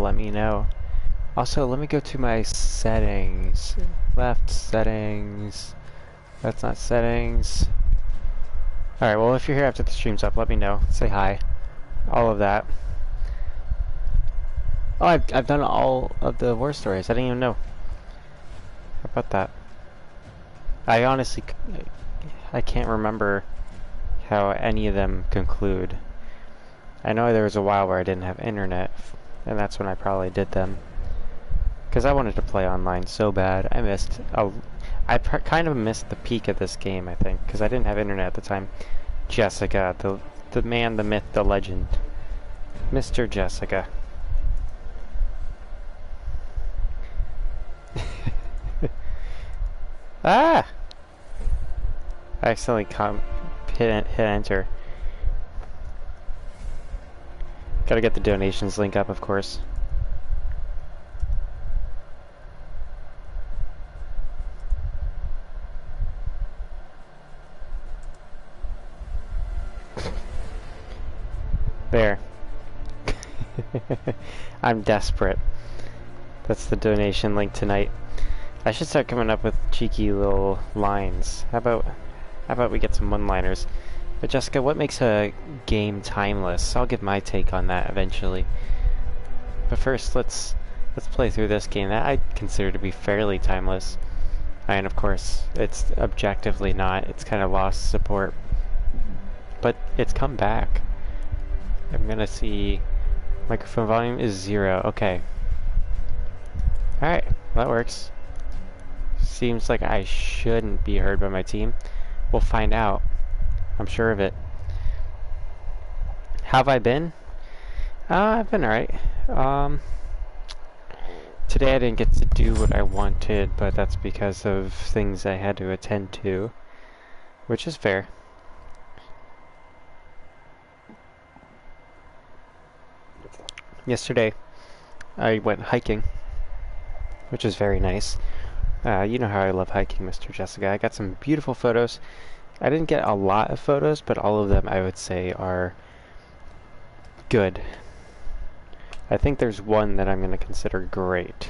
let me know. Also, let me go to my settings. Left settings. That's not settings. Alright, well, if you're here after the stream's up, let me know. Say hi. All of that. Oh, I've done all of the war stories. I didn't even know. How about that? I honestly, I can't remember how any of them conclude. I know there was a while where I didn't have internet, and that's when I probably did them. Because I wanted to play online so bad. I kind of missed the peak of this game, I think, because I didn't have internet at the time. Jessica, the man, the myth, the legend. Mr. Jessica. Ah! I accidentally hit enter. Gotta get the donations link up, of course. There. I'm desperate. That's the donation link tonight. I should start coming up with cheeky little lines. How about we get some one-liners? But Jessica, what makes a game timeless? I'll give my take on that eventually. But first, let's play through this game that I consider to be fairly timeless. And of course, it's objectively not. It's kind of lost support. But it's come back. I'm gonna see microphone volume is 0. Okay. Alright, that works. Seems like I shouldn't be heard by my team. We'll find out. I'm sure of it. How have I been? I've been alright. Today I didn't get to do what I wanted, but that's because of things I had to attend to, which is fair. Yesterday, I went hiking, which is very nice. You know how I love hiking, Mr. Jessica. I got some beautiful photos. I didn't get a lot of photos, but all of them I would say are good. I think there's one that I'm going to consider great.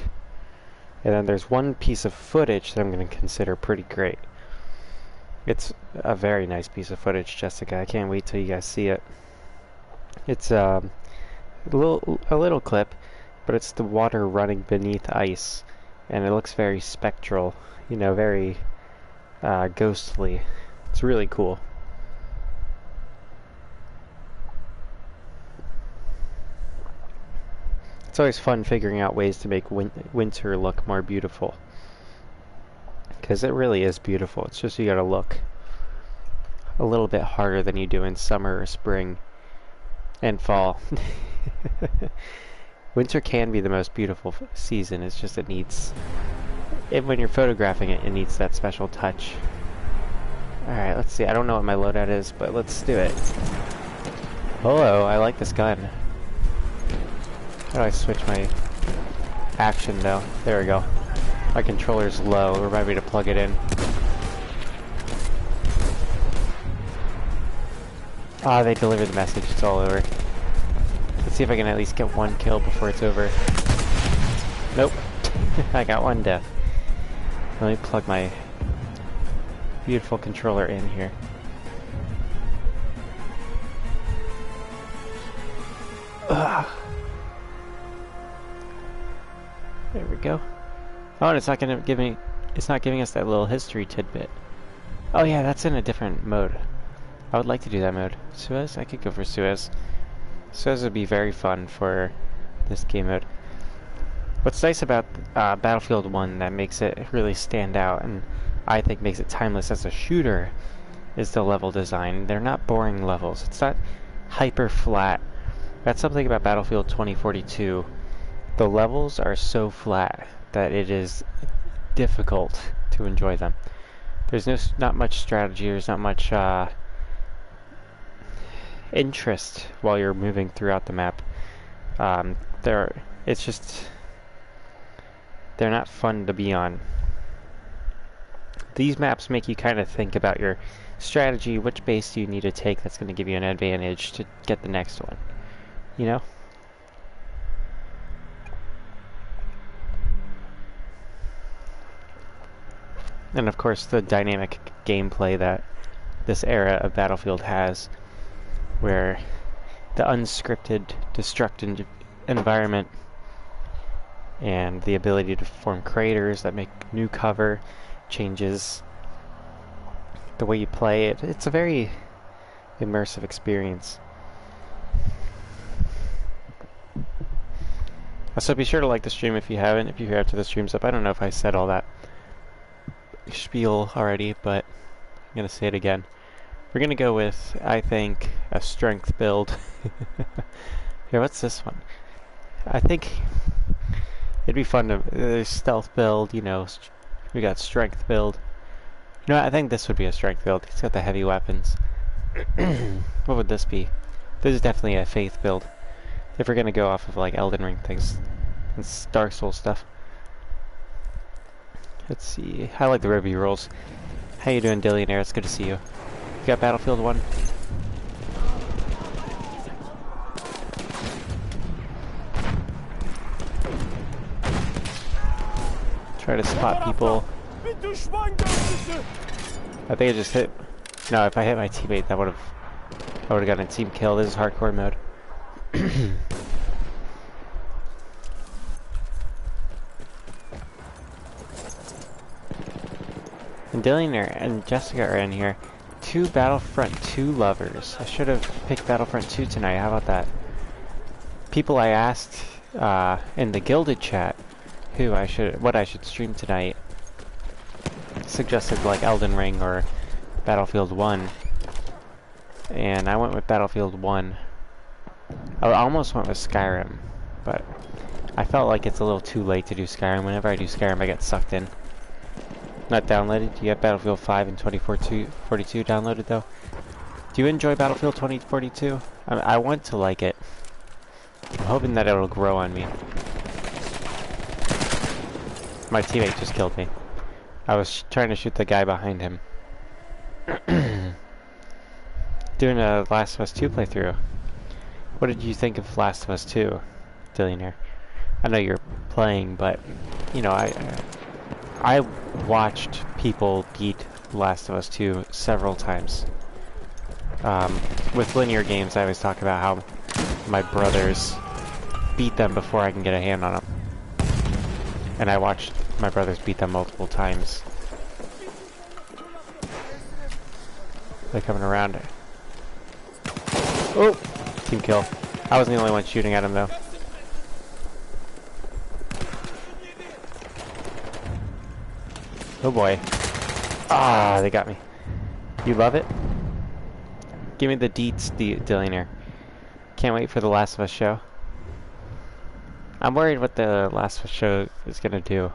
And then there's one piece of footage that I'm going to consider pretty great. It's a very nice piece of footage, Jessica. I can't wait till you guys see it. It's a little clip, but it's the water running beneath ice, and it looks very spectral, you know, very ghostly. It's really cool. It's always fun figuring out ways to make winter look more beautiful, because it really is beautiful. It's just you gotta look a little bit harder than you do in summer or spring and fall. Winter can be the most beautiful season. It's just it needs, when you're photographing it, it needs that special touch. Alright, let's see. I don't know what my loadout is, but let's do it. Hello, I like this gun. How do I switch my action though? There we go. My controller's low. Remind me to plug it in. Ah, they delivered the message. It's all over. Let's see if I can at least get one kill before it's over. Nope. I got one death. Let me plug my beautiful controller in here. Ugh. There we go. Oh, and it's not gonna give me, it's not giving us that little history tidbit. Oh yeah, that's in a different mode. I would like to do that mode. Suez? I could go for Suez. Suez would be very fun for this game mode. What's nice about Battlefield 1 that makes it really stand out, and I think makes it timeless as a shooter, is the level design. They're not boring levels. It's not hyper flat. That's something about Battlefield 2042. The levels are so flat that it is difficult to enjoy them. There's not much strategy, there's not much interest while you're moving throughout the map. It's just, they're not fun to be on. These maps make you kind of think about your strategy, which base do you need to take that's going to give you an advantage to get the next one, you know? And of course the dynamic gameplay that this era of Battlefield has, where the unscripted, destructive environment and the ability to form craters that make new cover changes the way you play it. It's a very immersive experience. So be sure to like the stream if you haven't, if you're here after the stream's up. I don't know if I said all that spiel already, but I'm going to say it again. We're going to go with, I think, a strength build. Here, what's this one? I think it'd be fun to, stealth build, you know, we got strength build. You know, I think this would be a strength build. It's got the heavy weapons. What would this be? This is definitely a faith build. If we're gonna go off of like Elden Ring things and Dark Souls stuff. Let's see. I like the review rolls. How you doing, Dillionaire? It's good to see you. You got Battlefield 1? Try to spot people. I think I just hit. No, if I hit my teammate, I would have gotten a team kill. This is hardcore mode. And Dillionaire and Jessica are in here. 2 Battlefront 2 lovers. I should have picked Battlefront 2 tonight. How about that? People I asked in the Gilded chat what I should stream tonight suggested like Elden Ring or Battlefield 1. And I went with Battlefield 1. I almost went with Skyrim, but I felt like it's a little too late to do Skyrim. Whenever I do Skyrim, I get sucked in. Not downloaded. Do you have Battlefield 5 and 2042 downloaded though? Do you enjoy Battlefield 2042? I want to like it. I'm hoping that it'll grow on me. My teammate just killed me. I was trying to shoot the guy behind him. Doing a Last of Us 2 playthrough. What did you think of Last of Us 2, Dillionaire? I know you're playing, but you know, I watched people beat Last of Us 2 several times. With linear games, I always talk about how my brothers beat them before I can get a hand on them. And I watched my brothers beat them multiple times. They're coming around. Oh! Team kill. I wasn't the only one shooting at him though. Oh boy. Ah, they got me. You love it? Give me the deets, Dillionaire. Can't wait for the Last of Us show. I'm worried what the Last of Us show is gonna do.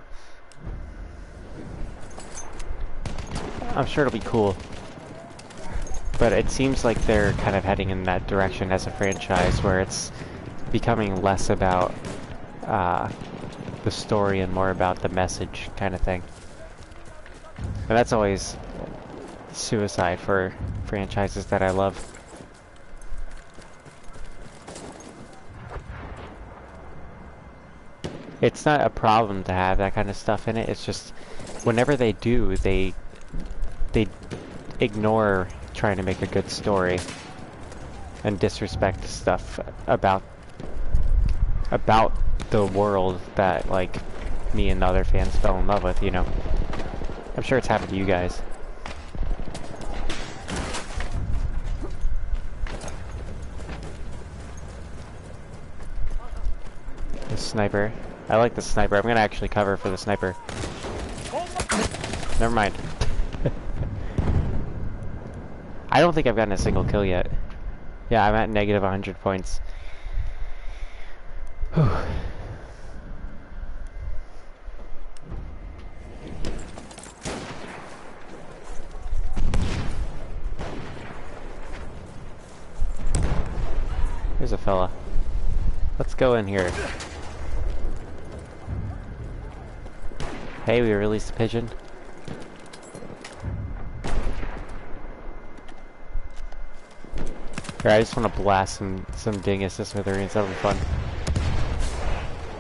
I'm sure it'll be cool. But it seems like they're kind of heading in that direction as a franchise where it's becoming less about the story and more about the message kind of thing. And that's always suicide for franchises that I love. It's not a problem to have that kind of stuff in it, it's just whenever they do, they ignore trying to make a good story and disrespect stuff about the world that like me and the other fans fell in love with, you know. I'm sure it's happened to you guys. The sniper. I like the sniper. I'm gonna actually cover for the sniper. Never mind. I don't think I've gotten a single kill yet. Yeah, I'm at negative 100 points. Whew. Here's a fella. Let's go in here. Hey, we released a pigeon. Here, I just want to blast some dingus to smithereens. That'll be fun.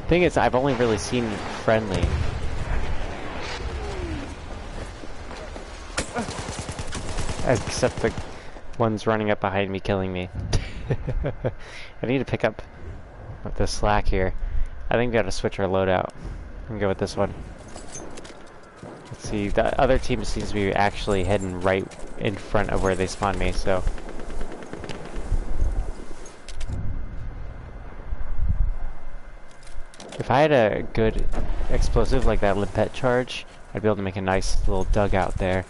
Thing is, I've only really seen friendly. except the ones running up behind me killing me. I need to pick up the slack here. I think we gotta switch our loadout and go with this one. Let's see, the other team seems to be actually heading right in front of where they spawned me, so. If I had a good explosive like that limpet charge, I'd be able to make a nice little dugout there.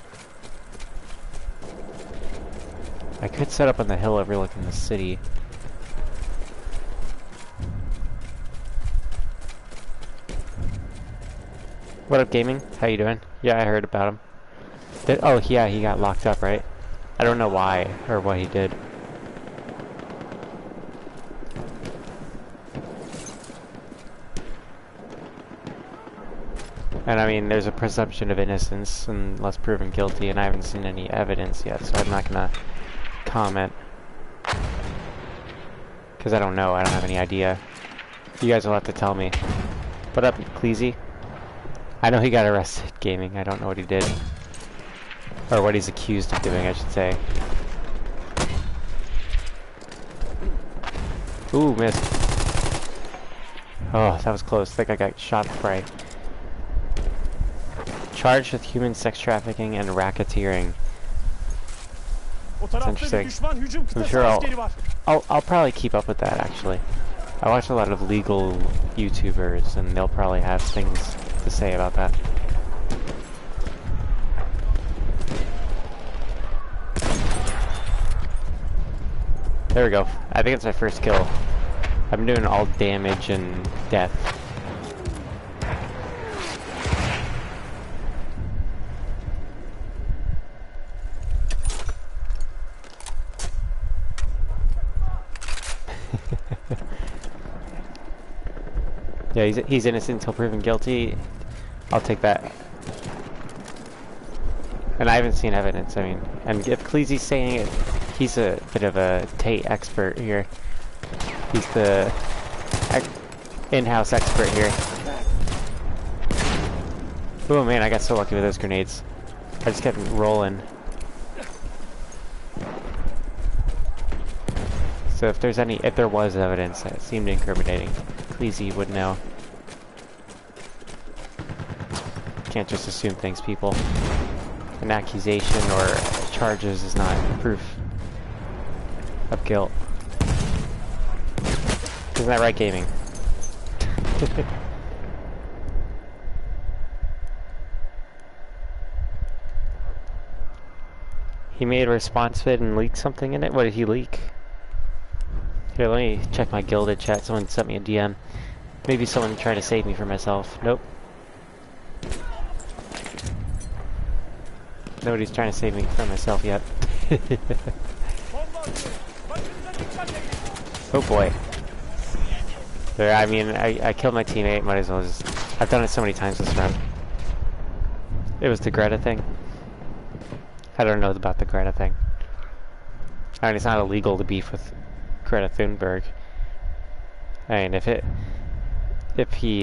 I could set up on the hill overlooking the city. What up, gaming? How you doing? Yeah, I heard about him. Oh, yeah, he got locked up, right? I don't know why or what he did. And I mean, there's a presumption of innocence unless proven guilty, and I haven't seen any evidence yet, so I'm not gonna comment. Because I don't know, I don't have any idea. You guys will have to tell me. What up, Cleasy? I know he got arrested gaming, I don't know what he did. Or what he's accused of doing, I should say. Ooh, missed. Oh, that was close. I think I got shot right. Charged with human sex trafficking and racketeering. That's interesting. I'm sure I'll probably keep up with that, actually. I watch a lot of legal YouTubers, and they'll probably have things to say about that. There we go. I think it's my first kill. I've been doing all damage and death. Yeah, he's innocent until proven guilty. I'll take that. And I haven't seen evidence, I mean. And if Cleasy's saying it, he's a bit of a Tate expert here. He's the in-house expert here. Oh man, I got so lucky with those grenades. I just kept rolling. So if there was evidence that seemed incriminating, Cleasy would know. Can't just assume things, people. An accusation or charges is not proof of guilt. Isn't that right, gaming? He made a response vid and leaked something in it? What did he leak? Here, let me check my Gilded chat. Someone sent me a DM. Maybe someone tried to save me from myself. Nope. Nobody's trying to save me from myself yet. Oh boy. There, I mean, I killed my teammate, might as well just... I've done it so many times this round. It was the Greta thing. I don't know about the Greta thing. I mean, it's not illegal to beef with Greta Thunberg. I mean, if he,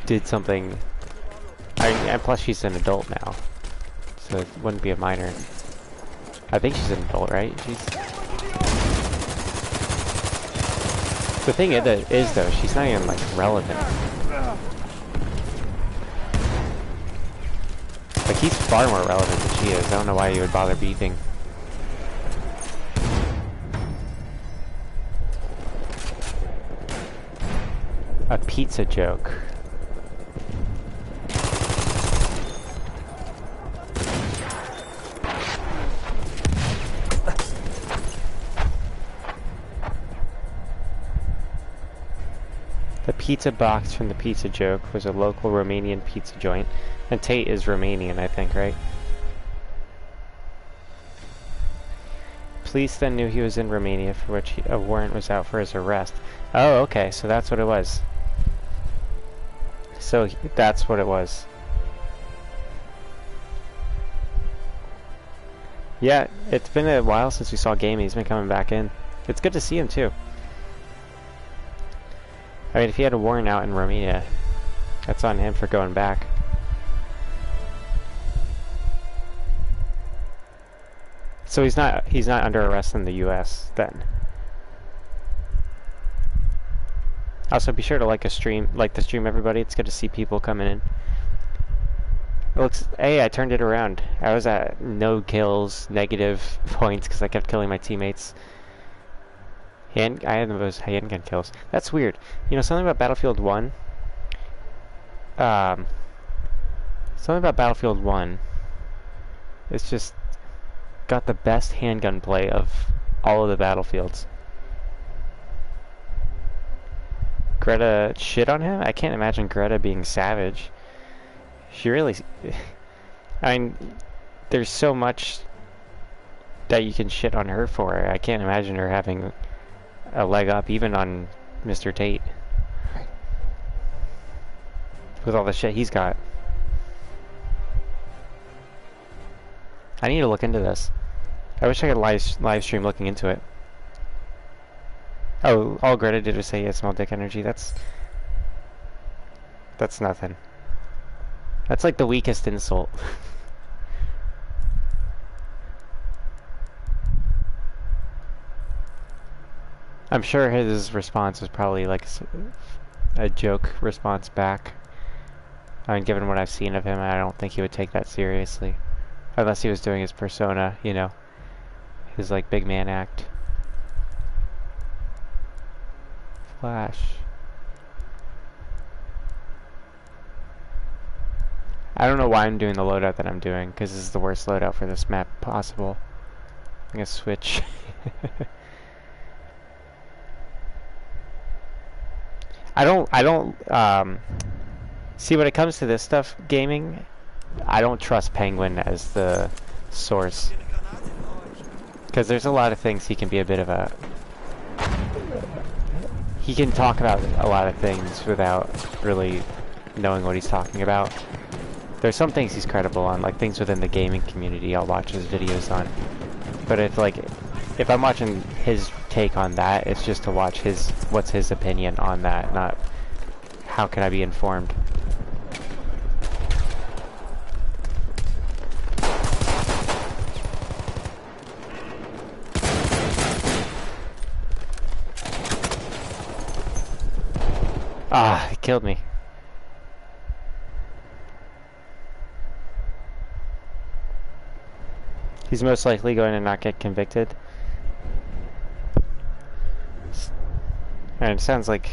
did something... and plus she's an adult now, so it wouldn't be a minor. I think she's an adult, right? The thing is though, she's not even, like, relevant. Like, he's far more relevant than she is. I don't know why you would bother beefing. A pizza joke. The pizza box from the pizza joke was a local Romanian pizza joint. And Tate is Romanian, I think, right? Police then knew he was in Romania, for which a warrant was out for his arrest. Oh, okay, so that's what it was. So that's what it was. Yeah, it's been a while since we saw Gamey. He's been coming back in. It's good to see him, too. I mean, if he had a warrant out in Romania, that's on him for going back. So he's not under arrest in the U.S. then. Also, be sure to like the stream, everybody. It's good to see people coming in. It looks. Hey, I turned it around. I was at no kills, negative points because I kept killing my teammates. I had those handgun kills. That's weird. You know something about Battlefield 1? Something about Battlefield 1. It's just got the best handgun play of all of the Battlefields. Greta shit on him? I can't imagine Greta being savage. She really... I mean, there's so much that you can shit on her for. I can't imagine her having a leg up even on Mr. Tate. With all the shit he's got. I need to look into this. I wish I could live stream looking into it. Oh, all Greta did was say he had small dick energy. That's nothing. That's like the weakest insult. I'm sure his response was probably like a joke response back. I mean, given what I've seen of him, I don't think he would take that seriously. Unless he was doing his persona, you know. His like big man act. Flash. I don't know why I'm doing the loadout that I'm doing, because this is the worst loadout for this map possible. I'm gonna switch. I don't see, when it comes to this stuff, gaming, I don't trust Penguin as the source. Because there's a lot of things he can be a bit of a... He can talk about a lot of things without really knowing what he's talking about. There's some things he's credible on, like things within the gaming community I'll watch his videos on. But if I'm watching his take on that, it's just to watch what's his opinion on that, not how can I be informed. Ah, it killed me. He's most likely going to not get convicted. And it sounds like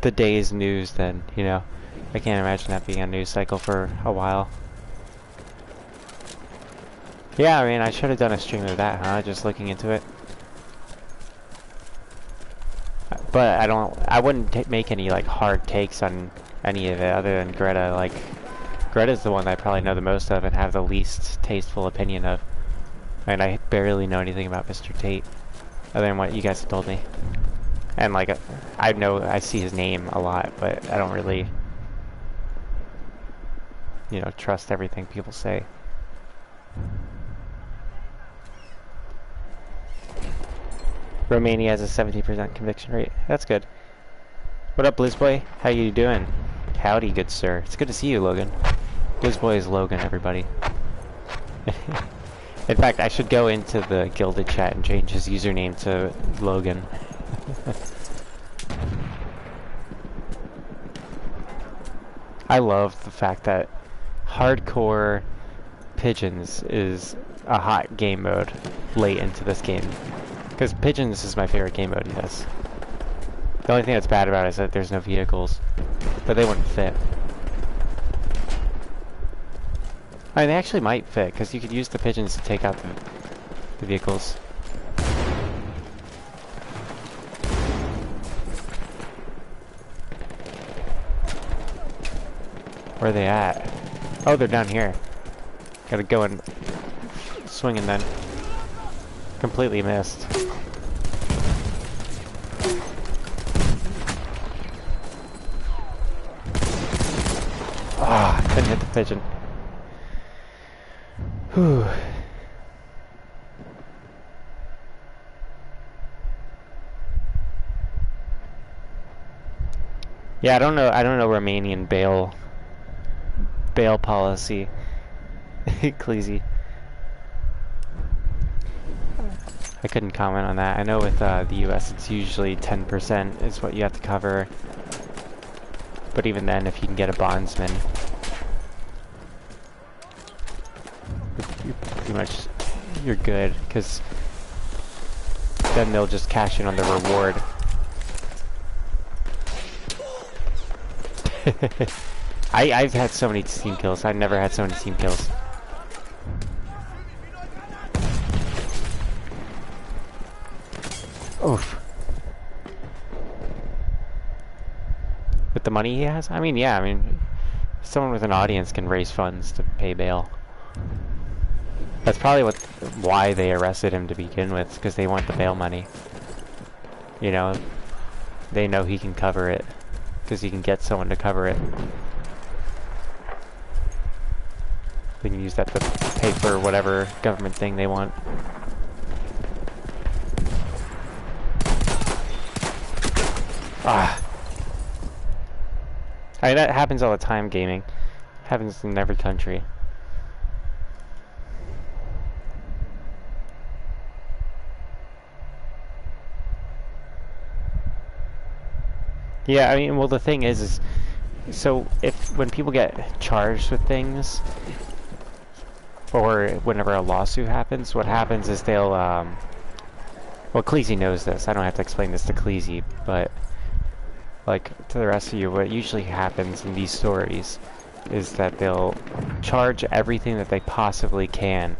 the day's news then, you know. I can't imagine that being a news cycle for a while. Yeah, I mean, I should have done a stream of that, huh? Just looking into it. But I wouldn't make any, like, hard takes on any of it other than Greta. Like, Greta's the one that I probably know the most of and have the least tasteful opinion of. And I barely know anything about Mr. Tate, other than what you guys have told me. And, like, I see his name a lot, but I don't really, you know, trust everything people say. Romania has a 70% conviction rate. That's good. What up, Blizzboy? How you doing? Howdy, good sir. It's good to see you, Logan. Blizzboy is Logan, everybody. In fact, I should go into the Gilded chat and change his username to Logan. I love the fact that hardcore pigeons is a hot game mode late into this game. Because Pigeons is my favorite game mode in this. The only thing that's bad about it is that there's no vehicles. But they wouldn't fit. I mean, they actually might fit, because you could use the Pigeons to take out the vehicles. Where are they at? Oh, they're down here. Gotta go and swinging then. Completely missed. Ah, couldn't hit the pigeon. Whew. Yeah, I don't know Romanian bail policy. Cleasy. I couldn't comment on that. I know with the US it's usually 10% is what you have to cover. But even then, if you can get a bondsman, you're good, because then they'll just cash in on the reward. I've had so many team kills. I've never had so many team kills. Oof. With the money he has? I mean, yeah, I mean, someone with an audience can raise funds to pay bail. That's probably why they arrested him to begin with, because they want the bail money. You know, they know he can cover it, because he can get someone to cover it. They can use that to pay for whatever government thing they want. Ah. I mean, that happens all the time, gaming. Happens in every country. Yeah, I mean, well, the thing is so when people get charged with things, or whenever a lawsuit happens, what happens is they'll, well, Cleasy knows this. I don't have to explain this to Cleasy, but like to the rest of you, what usually happens in these stories is that they'll charge everything that they possibly can.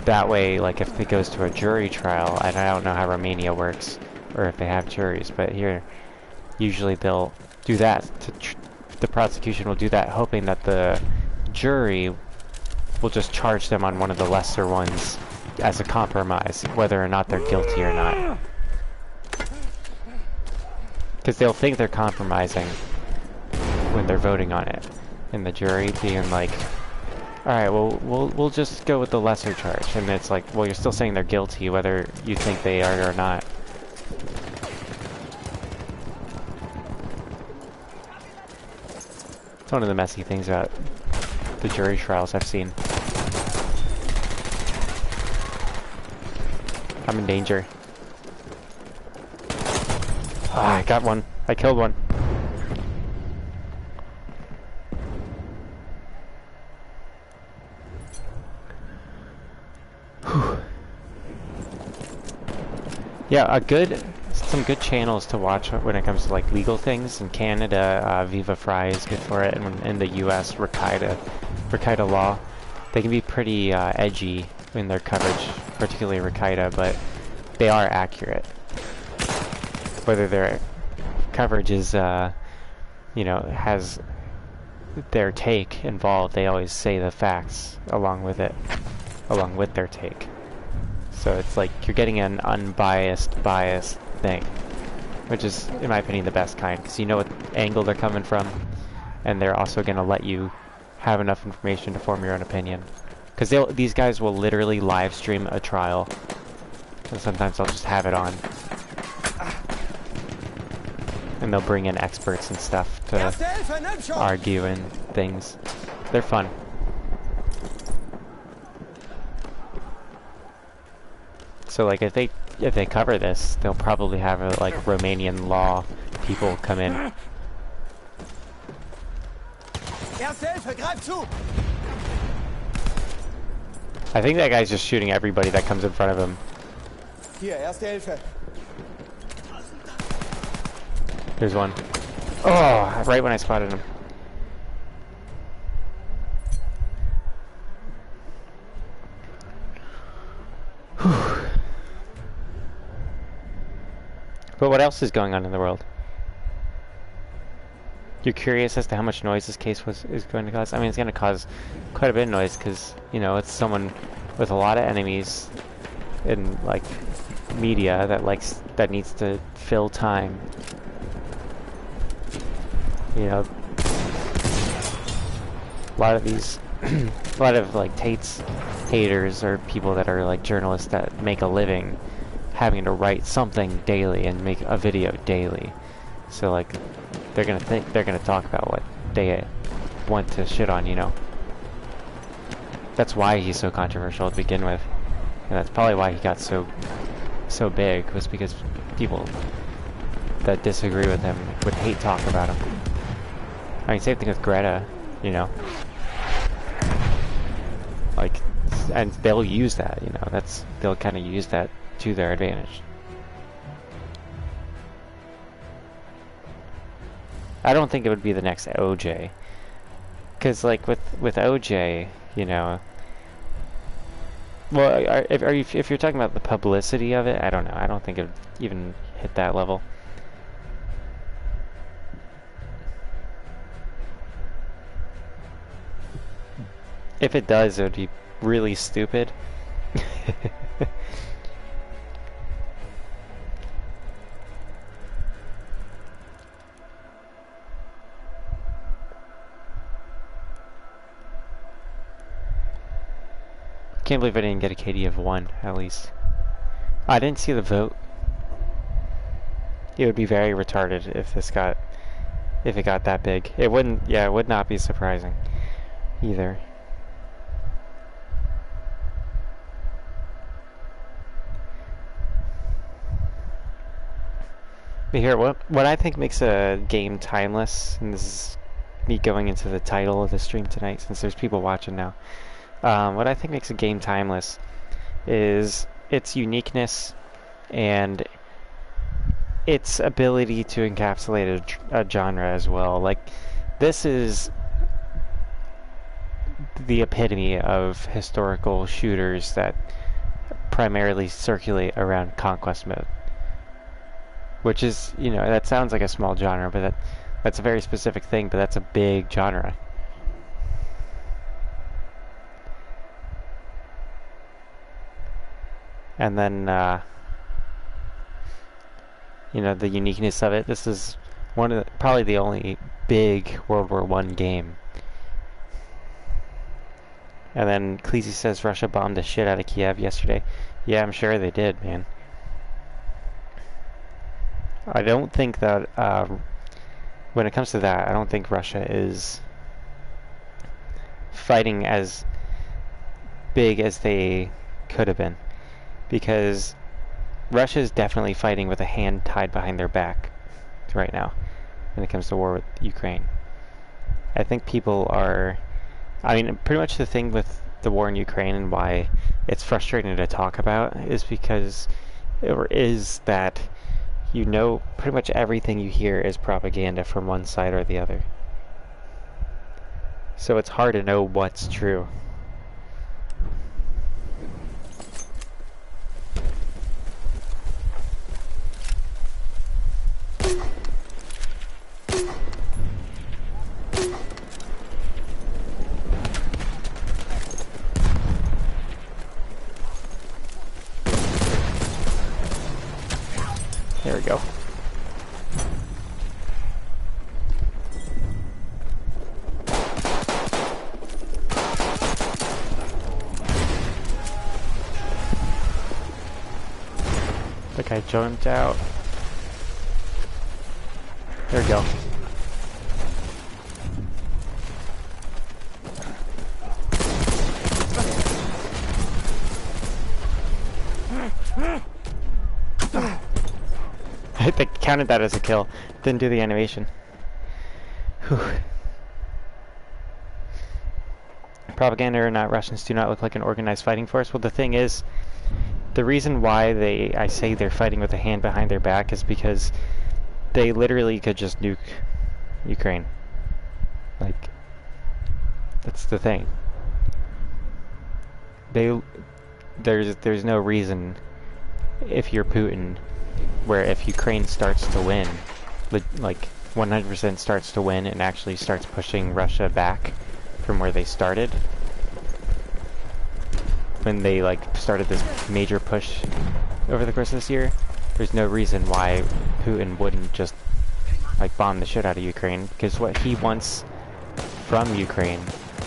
That way, like if it goes to a jury trial, and I don't know how Romania works, or if they have juries, but here, usually they'll do that. The prosecution will do that, hoping that the jury will just charge them on one of the lesser ones as a compromise, whether or not they're guilty or not. Because they'll think they're compromising when they're voting on it, and the jury being like, alright, well, we'll just go with the lesser charge. And it's like, well, you're still saying they're guilty whether you think they are or not. It's one of the messy things about the jury trials I've seen. I'm in danger. Ah, I got one. I killed one. Whew. Yeah, some good channels to watch when it comes to like legal things. In Canada, Viva Fry is good for it, and in the US, Rakaita Law. They can be pretty edgy in their coverage, particularly Rakaita, but they are accurate. Whether their coverage is, you know, has their take involved, they always say the facts along with it, along with their take. So it's like you're getting an unbiased, biased thing, which is, in my opinion, the best kind, because you know what angle they're coming from, and they're also going to let you have enough information to form your own opinion. Because these guys will literally live stream a trial, and sometimes they'll just have it on. And they'll bring in experts and stuff to argue and things. They're fun. So like if they cover this, they'll probably have like Romanian law people come in. I think that guy's just shooting everybody that comes in front of him. Hier, Erste Hilfe. There's one. Oh, right when I spotted him. Whew. But what else is going on in the world? You're curious as to how much noise this case is going to cause? I mean, it's going to cause quite a bit of noise because, you know, it's someone with a lot of enemies in, like, media that needs to fill time. You know, a lot of these, a lot of like Tate's haters are people that are like journalists that make a living having to write something daily and make a video daily. So like, they're gonna talk about what they want to shit on, you know. That's why he's so controversial to begin with. And that's probably why he got so big, was because people that disagree with him would hate talk about him. I mean, same thing with Greta, you know. Like, and they'll use that, you know. They'll kind of use that to their advantage. I don't think it would be the next OJ, because like with OJ, you know. Well, if you're talking about the publicity of it, I don't know. I don't think it would even hit that level. If it does, it would be really stupid. Can't believe I didn't get a KD of 1, at least. I didn't see the vote. It would be very retarded if it got that big. It wouldn't, yeah, it would not be surprising either. But here, what I think makes a game timeless, and this is me going into the title of the stream tonight, since there's people watching now. What I think makes a game timeless is its uniqueness and its ability to encapsulate a genre as well. Like, this is the epitome of historical shooters that primarily circulate around conquest mode. Which is, you know, that sounds like a small genre, but that's a very specific thing, but that's a big genre. And then, you know, the uniqueness of it. This is probably the only big World War I game. And then Cleese says Russia bombed the shit out of Kiev yesterday. Yeah, I'm sure they did, man. I don't think that, when it comes to that, I don't think Russia is fighting as big as they could have been. Because Russia is definitely fighting with a hand tied behind their back right now when it comes to war with Ukraine. I think people are... I mean, pretty much the thing with the war in Ukraine and why it's frustrating to talk about is because that, you know, pretty much everything you hear is propaganda from one side or the other. So it's hard to know what's true. There we go. The guy jumped out. There we go. I counted that as a kill. Didn't do the animation. Whew. Propaganda or not, Russians do not look like an organized fighting force. Well, the thing is, the reason why I say they're fighting with a hand behind their back is because they literally could just nuke Ukraine. Like, that's the thing. There's no reason, if you're Putin, where if Ukraine starts to win, like 100% starts to win and actually starts pushing Russia back from where they started, when they like started this major push over the course of this year, there's no reason why Putin wouldn't just like bomb the shit out of Ukraine, because what he wants from Ukraine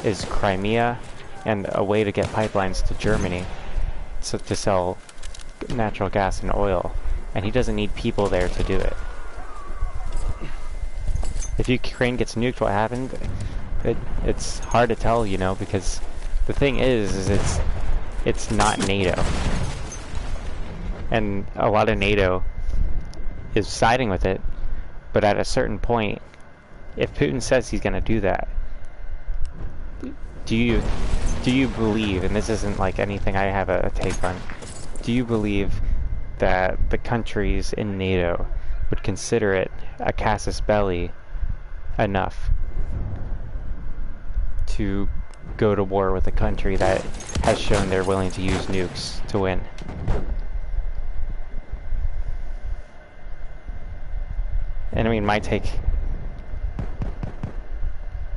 is Crimea and a way to get pipelines to Germany to sell natural gas and oil. And he doesn't need people there to do it. If Ukraine gets nuked, what happened? It's hard to tell, you know, because the thing is it's not NATO. And a lot of NATO is siding with it, but at a certain point, if Putin says he's going to do that, do you believe, and this isn't like anything I have a take on, do you believe that the countries in NATO would consider it a casus belli enough to go to war with a country that has shown they're willing to use nukes to win? And I mean, my take,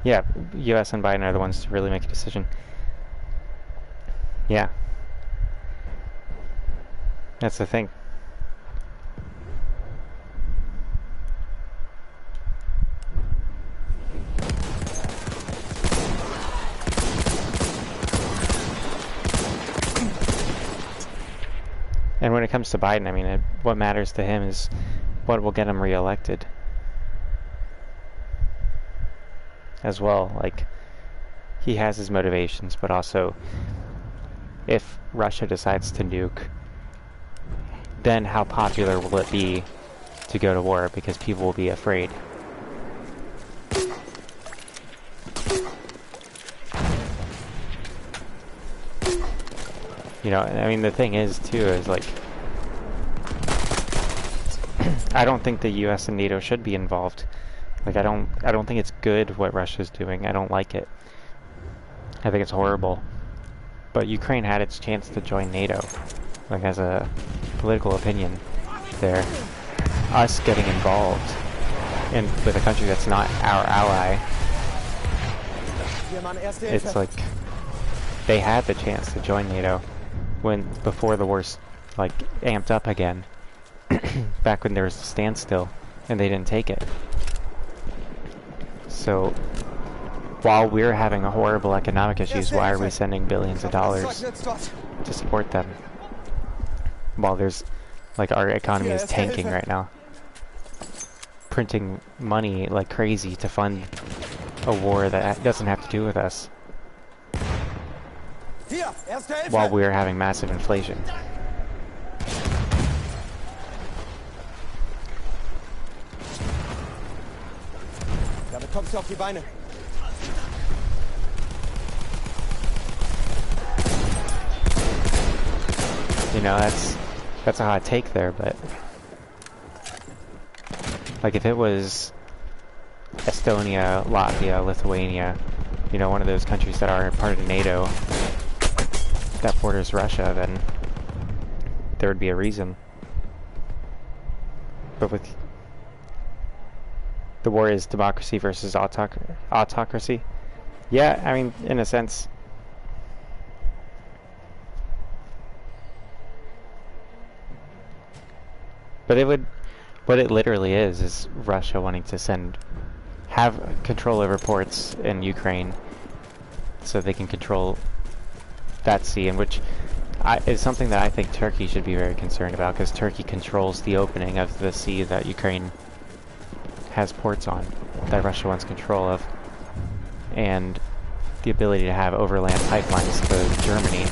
yeah, US and Biden are the ones to really make a decision. Yeah. That's the thing. And when it comes to Biden, I mean, what matters to him is what will get him reelected. As well, like, he has his motivations, but also, if Russia decides to nuke, then how popular will it be to go to war? Because people will be afraid. You know, I mean, the thing is, too, is like, I don't think the US and NATO should be involved. Like, I don't think it's good what Russia's doing. I don't like it. I think it's horrible. But Ukraine had its chance to join NATO. Like, as a political opinion there. Us getting involved with a country that's not our ally, it's like, they had the chance to join NATO before the war's, like, amped up again. Back when there was a standstill, and they didn't take it. So, while we're having horrible economic issues, why are we sending billions of dollars to support them? While there's, like, our economy is tanking right now. Printing money like crazy to fund a war that doesn't have to do with us. While we're having massive inflation. Damit kommst du auf die Beine. You know, that's a hot take there, but like, if it was Estonia, Latvia, Lithuania, you know, one of those countries that are part of NATO that borders Russia, then there would be a reason. But with the war is democracy versus autocracy. Yeah, I mean, in a sense. But what it literally is Russia wanting to have control over ports in Ukraine so they can control that sea, and which is something that I think Turkey should be very concerned about, because Turkey controls the opening of the sea that Ukraine has ports on, that Russia wants control of, and the ability to have overland pipelines to Germany,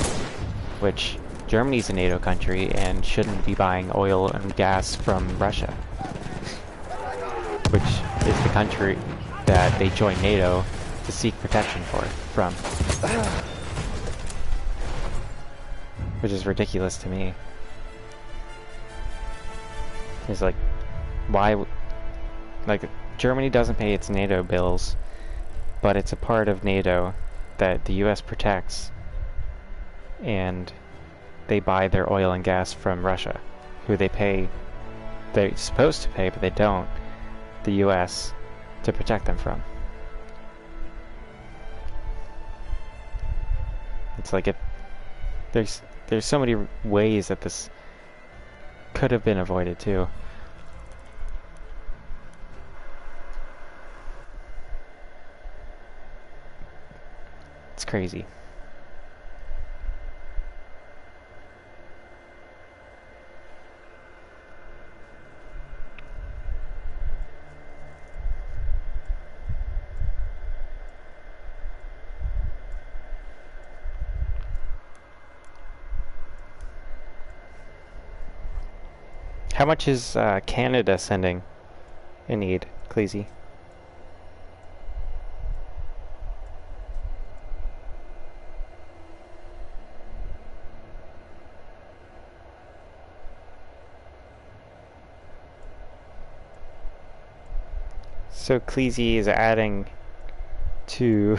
which Germany's a NATO country and shouldn't be buying oil and gas from Russia, which is the country that they joined NATO to seek protection from. Which is ridiculous to me. It's like, why, like, Germany doesn't pay its NATO bills, but it's a part of NATO that the US protects, and they buy their oil and gas from Russia, who they're supposed to pay, but they don't, the US, to protect them from. It's like, if there's so many ways that this could have been avoided too. It's crazy. How much is Canada sending in aid, Cleasy? So Cleasy is adding to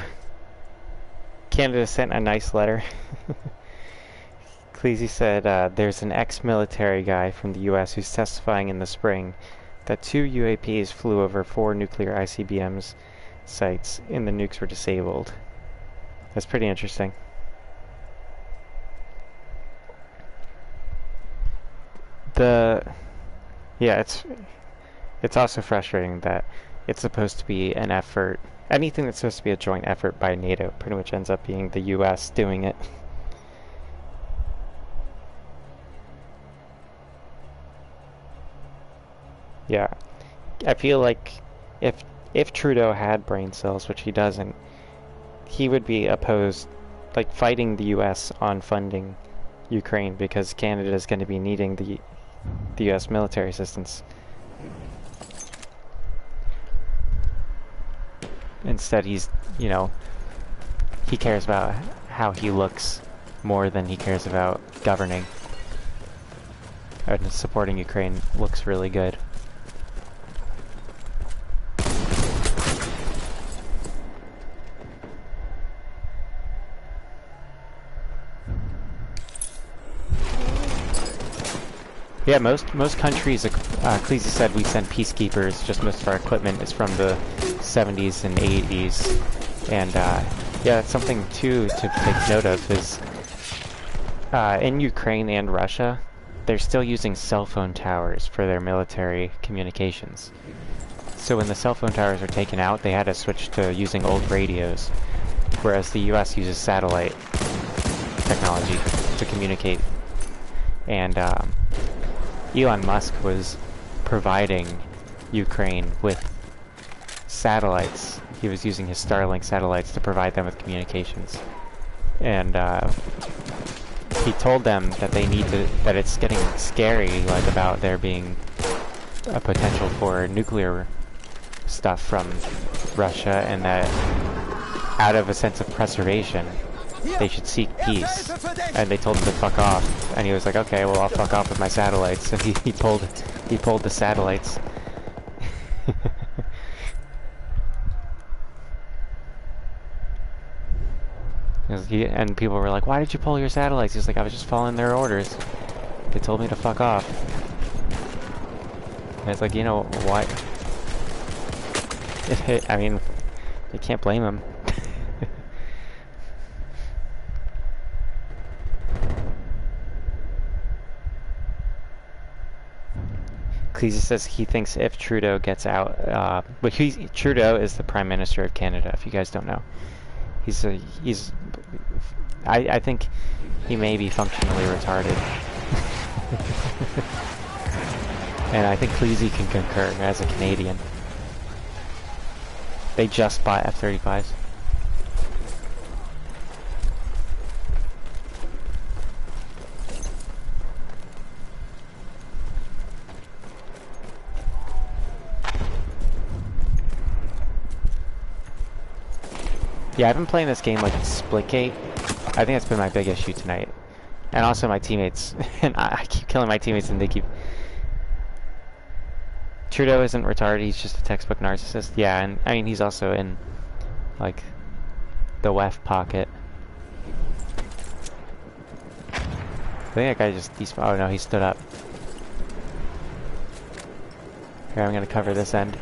Canada sent a nice letter. Cleasy said there's an ex-military guy from the US who's testifying in the spring that 2 UAPs flew over 4 nuclear ICBMs sites and the nukes were disabled. That's pretty interesting. Yeah, it's also frustrating that it's supposed to be an effort. Anything that's supposed to be a joint effort by NATO pretty much ends up being the US doing it. Yeah, I feel like if Trudeau had brain cells, which he doesn't, he would be opposed, like fighting the US on funding Ukraine because Canada is going to be needing the US military assistance. Instead, he's, you know, he cares about how he looks more than he cares about governing. And supporting Ukraine looks really good. Yeah, most countries, Cleasy said we send peacekeepers, just most of our equipment is from the 70s and 80s. And yeah, that's something too to take note of is in Ukraine and Russia, they're still using cell phone towers for their military communications. So when the cell phone towers are taken out, they had to switch to using old radios, whereas the US uses satellite technology to communicate. And Elon Musk was providing Ukraine with satellites. He was using his Starlink satellites to provide them with communications. And he told them that they need to, that it's getting scary, like about there being a potential for nuclear stuff from Russia, and that out of a sense of preservation, they should seek peace. And they told him to fuck off, and he was like, okay, well, I'll fuck off with my satellites. So he pulled the satellites. And people were like, why did you pull your satellites? He's like, I was just following their orders. They told me to fuck off. And it's like, you know, why? I mean, you can't blame him. Cleese says he thinks if Trudeau gets out, but Trudeau is the Prime Minister of Canada, if you guys don't know. I think he may be functionally retarded. And I think Cleese can concur as a Canadian. They just bought F-35s. Yeah, I've been playing this game like Splitgate. I think that's been my big issue tonight. And also my teammates. And I keep killing my teammates and they keep... Trudeau isn't retarded, he's just a textbook narcissist. Yeah, and I mean, he's also in, like, the WEF pocket. I think that guy just... oh no, he stood up. Here, I'm gonna cover this end.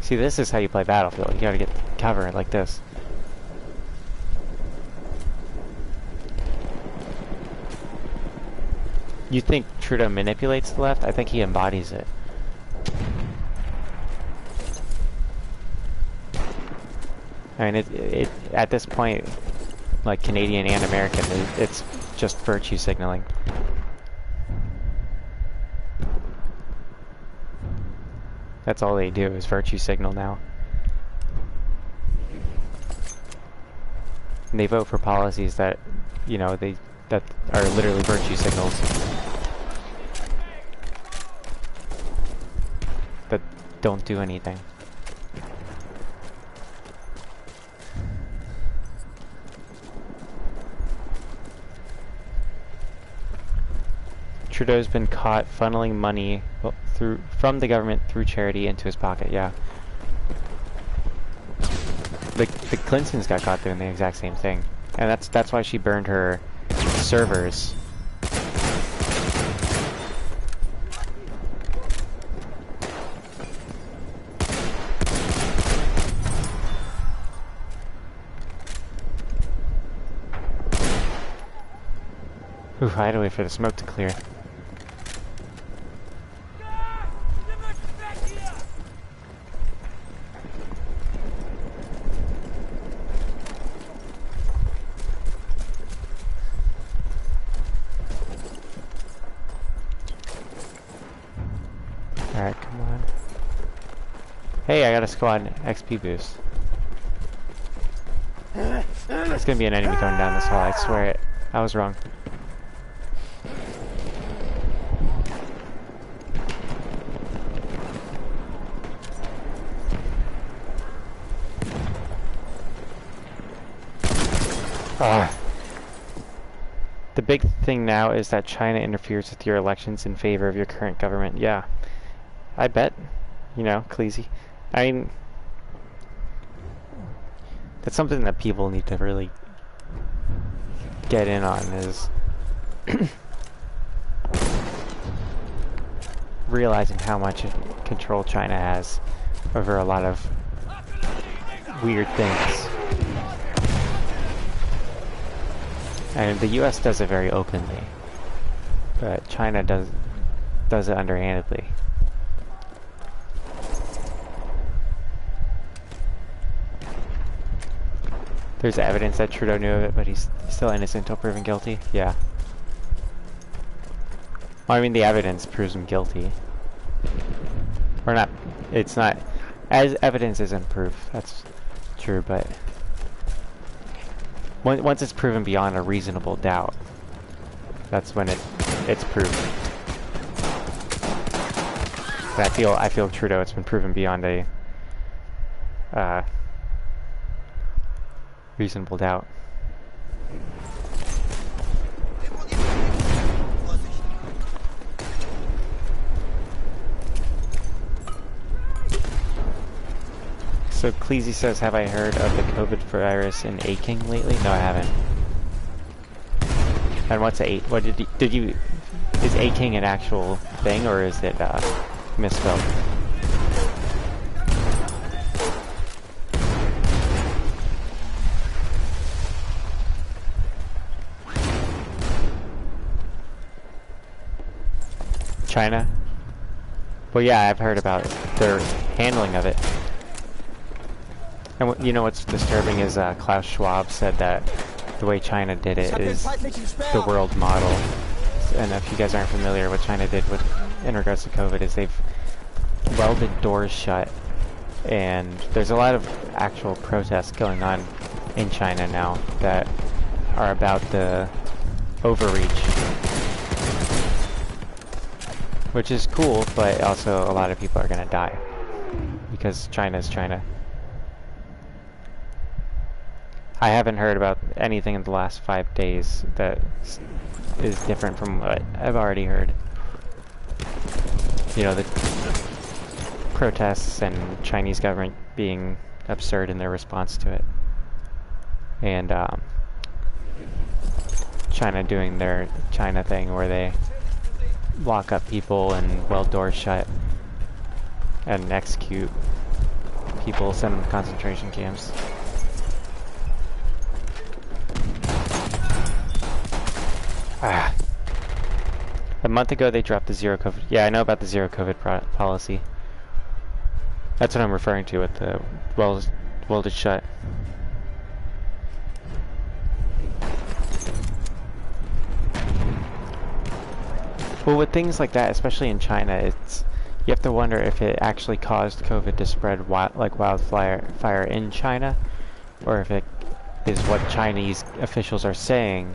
See, this is how you play Battlefield. You gotta get cover like this. You think Trudeau manipulates the left? I think he embodies it. I mean, it at this point, like Canadian and American, it's just virtue signaling. That's all they do is virtue signal now. And they vote for policies that, you know, that are literally virtue signals. That don't do anything. Trudeau's been caught funneling money from the government through charity into his pocket. Yeah. The Clintons got caught doing the exact same thing, and that's why she burned her servers. Ooh, I had to wait for the smoke to clear. Alright, come on. Hey, I got a squad XP boost. It's gonna be an enemy coming down this hall, I swear it. I was wrong. The big thing now is that China interferes with your elections in favor of your current government. Yeah, I bet. You know, Cleasy. I mean, that's something that people need to really get in on, is realizing how much control China has over a lot of weird things. And the US does it very openly, but China does it underhandedly. There's evidence that Trudeau knew of it, but he's still innocent until proven guilty. Yeah. Well, I mean, the evidence proves him guilty. Or not, it's not, as evidence isn't proof, that's true, but once it's proven beyond a reasonable doubt, that's when it's proven. But I feel Trudeau, it's been proven beyond a reasonable doubt. So Cleasy says, have I heard of the COVID virus in Aking lately? No, I haven't. And what's what did you is Aking an actual thing, or is it misspelled? China? Well, yeah, I've heard about their handling of it. And you know what's disturbing is Klaus Schwab said that the way China did it is the world model. And if you guys aren't familiar, what China did in regards to COVID is they've welded doors shut, and there's a lot of actual protests going on in China now that are about the overreach, which is cool, but also a lot of people are gonna die because China's China. I haven't heard about anything in the last 5 days that is different from what I've already heard. You know, the protests and Chinese government being absurd in their response to it. And China doing their China thing where they lock up people and weld doors shut and execute people, send them to concentration camps. A month ago they dropped the zero COVID. Yeah, I know about the zero COVID policy. That's what I'm referring to with the welded shut. Well, with things like that, especially in China, you have to wonder if it actually caused COVID to spread like wildfire in China, or if it is what Chinese officials are saying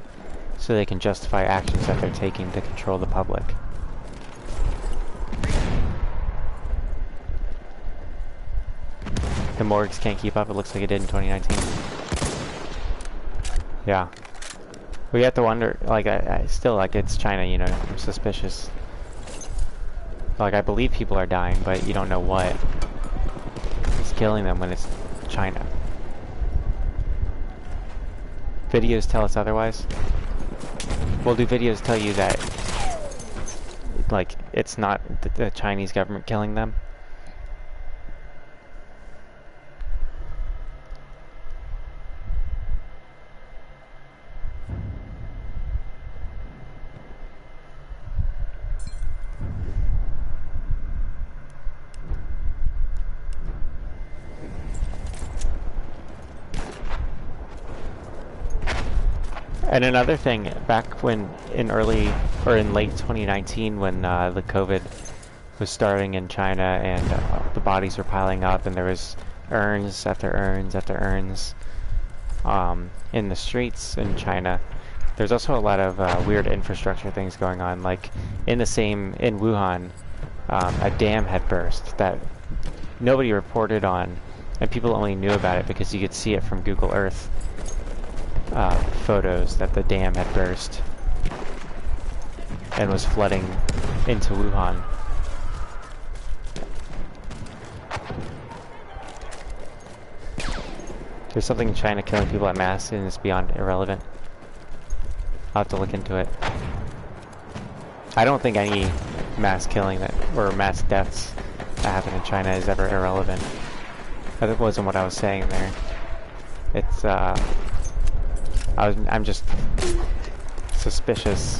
so they can justify actions that they're taking to control the public. The morgues can't keep up, it looks like it did in 2019. Yeah. We have to wonder, like, I still, like, it's China, you know, I'm suspicious. Like, I believe people are dying, but you don't know what is killing them when it's China. Videos tell us otherwise. Well, do videos tell you that, like, it's not the Chinese government killing them? And another thing, back when in late 2019, when the COVID was starting in China and the bodies were piling up and there was urns after urns after urns in the streets in China, there's also a lot of weird infrastructure things going on. Like in Wuhan, a dam had burst that nobody reported on, and people only knew about it because you could see it from Google Earth. Photos that the dam had burst and was flooding into Wuhan. There's something in China killing people en masse and it's beyond irrelevant. I'll have to look into it. I don't think any mass killing or mass deaths that happen in China is ever irrelevant. That wasn't what I was saying there. It's I'm just suspicious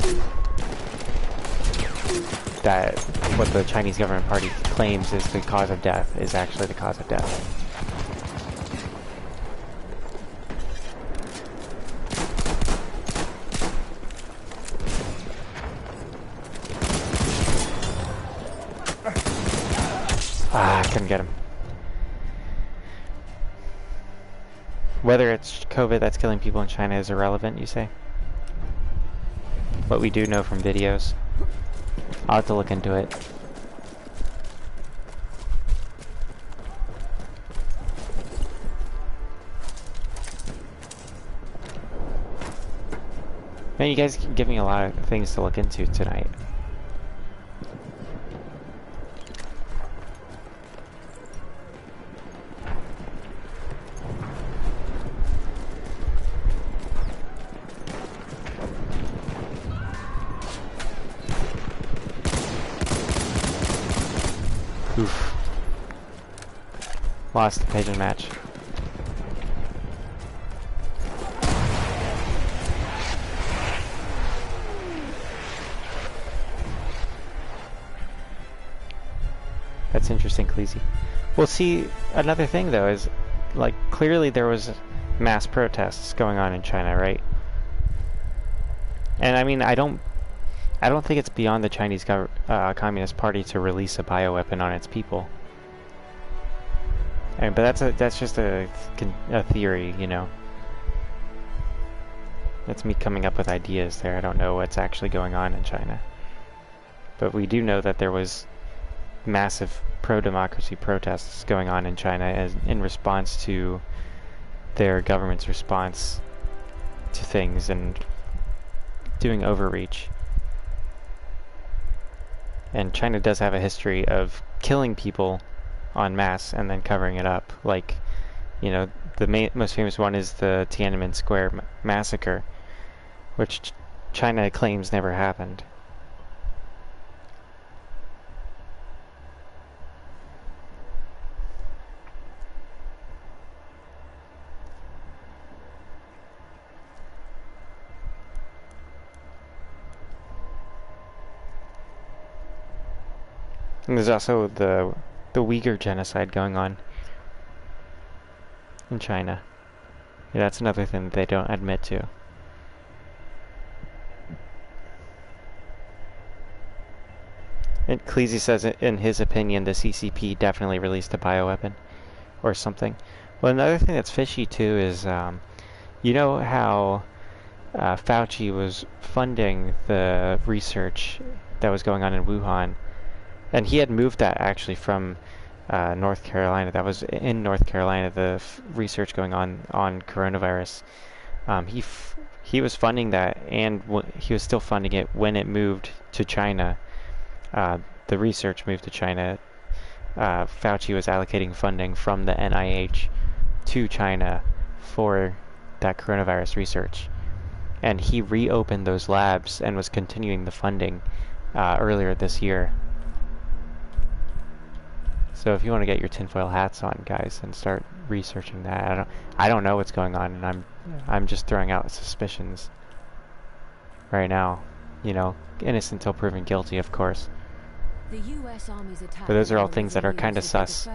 that what the Chinese government party claims is the cause of death is actually the cause of death. Ah, I couldn't get him. Whether it's COVID that's killing people in China is irrelevant, you say? What we do know from videos. I'll have to look into it. Man, you guys give me a lot of things to look into tonight. Oof. Lost the pigeon match. That's interesting, Cleese. Well, see, another thing though is, like, clearly there was mass protests going on in China, right? And I mean, I don't think it's beyond the Chinese Communist Party to release a bioweapon on its people. I mean, but that's just a theory, you know. That's me coming up with ideas there. I don't know what's actually going on in China. But we do know that there was massive pro-democracy protests going on in China as in response to their government's response to things and doing overreach. And China does have a history of killing people en masse and then covering it up. Like, you know, the most famous one is the Tiananmen Square massacre, which China claims never happened. And there's also the Uyghur genocide going on in China. Yeah, that's another thing that they don't admit to. And Cleese says, in his opinion, the CCP definitely released a bioweapon or something. Well, another thing that's fishy too is You know how Fauci was funding the research that was going on in Wuhan, and he had moved that actually from North Carolina. That was in North Carolina, the research going on coronavirus. He was funding that, and he was still funding it when it moved to China. The research moved to China. Fauci was allocating funding from the NIH to China for that coronavirus research. And he reopened those labs and was continuing the funding earlier this year. So if you want to get your tinfoil hats on, guys, and start researching that, I don't know what's going on, and I'm just throwing out suspicions right now. You know, innocent until proven guilty, of course. The US Army's attack, but those are all things that are kind of sus.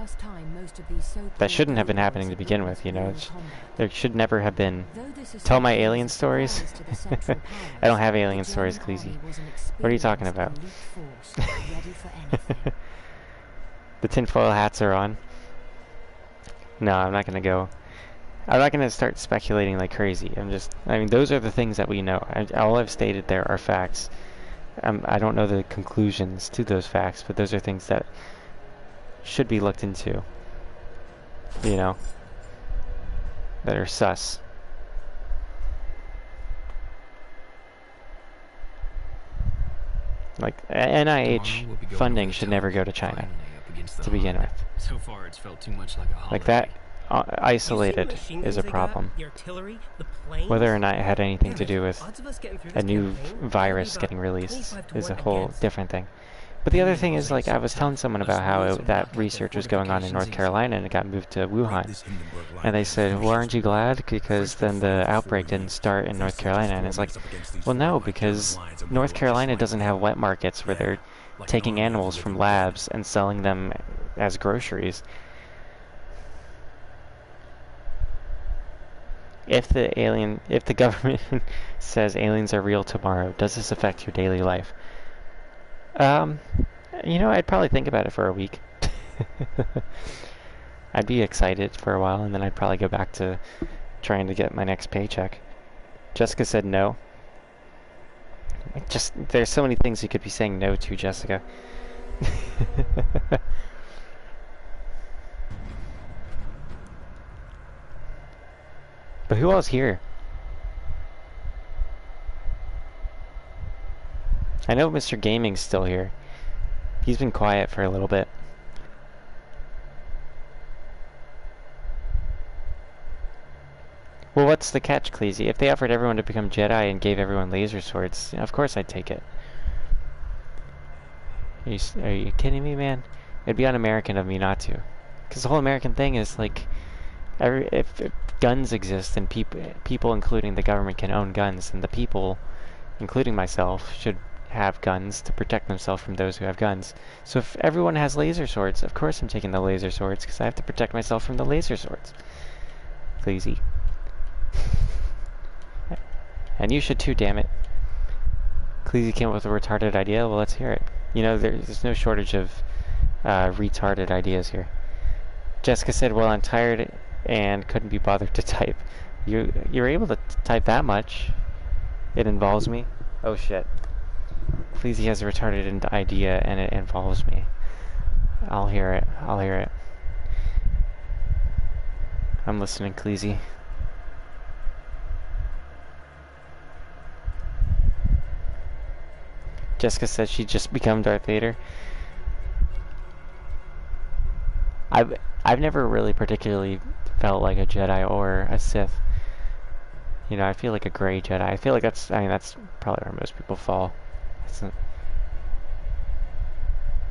That shouldn't have been happening to begin with, you know. There should never have been. Tell my alien stories? I don't have alien stories, Cleasy. What are you talking about? The tinfoil hats are on. No, I'm not gonna go. I'm not gonna start speculating like crazy. I mean, those are the things that we know. All I've stated there are facts. I don't know the conclusions to those facts, but those are things that should be looked into. You know, that are sus. Like, NIH funding should never go to China to begin with. So far, it's felt too much like a holiday. Like that, isolated is a problem. Whether or not it had anything to do with a new virus getting released is a whole different thing. But the other thing is, like, I was telling someone about how that research was going on in North Carolina and it got moved to Wuhan. And they said, well, aren't you glad? Because then the outbreak didn't start in North Carolina. And it's like, well, no, because North Carolina doesn't have wet markets where they're taking animals from labs and selling them as groceries. If the government says aliens are real tomorrow, does this affect your daily life? You know, I'd probably think about it for a week. I'd be excited for a while, and then I'd probably go back to trying to get my next paycheck. Jessica said no. There's so many things you could be saying no to, Jessica. But who else here? I know Mr. Gaming's still here. He's been quiet for a little bit. Well, what's the catch, Cleasy? If they offered everyone to become Jedi and gave everyone laser swords, of course I'd take it. Are you kidding me, man? It'd be un-American of me not to. Because the whole American thing is, like, if guns exist and people, including the government, can own guns, then the people, including myself, should have guns to protect themselves from those who have guns. So if everyone has laser swords, of course I'm taking the laser swords, because I have to protect myself from the laser swords. Cleasy. And you should too, damn it. Cleasy came up with a retarded idea. Well, let's hear it. You know, there's no shortage of retarded ideas here. Jessica said, well, I'm tired and couldn't be bothered to type. You're able to type that much. It involves me. Oh shit. Cleasy has a retarded idea and it involves me. I'll hear it. I'll hear it. I'm listening, Cleasy. Jessica said she'd just become Darth Vader. I've never really particularly felt like a Jedi or a Sith. You know, I feel like a gray Jedi. I feel like that's probably where most people fall.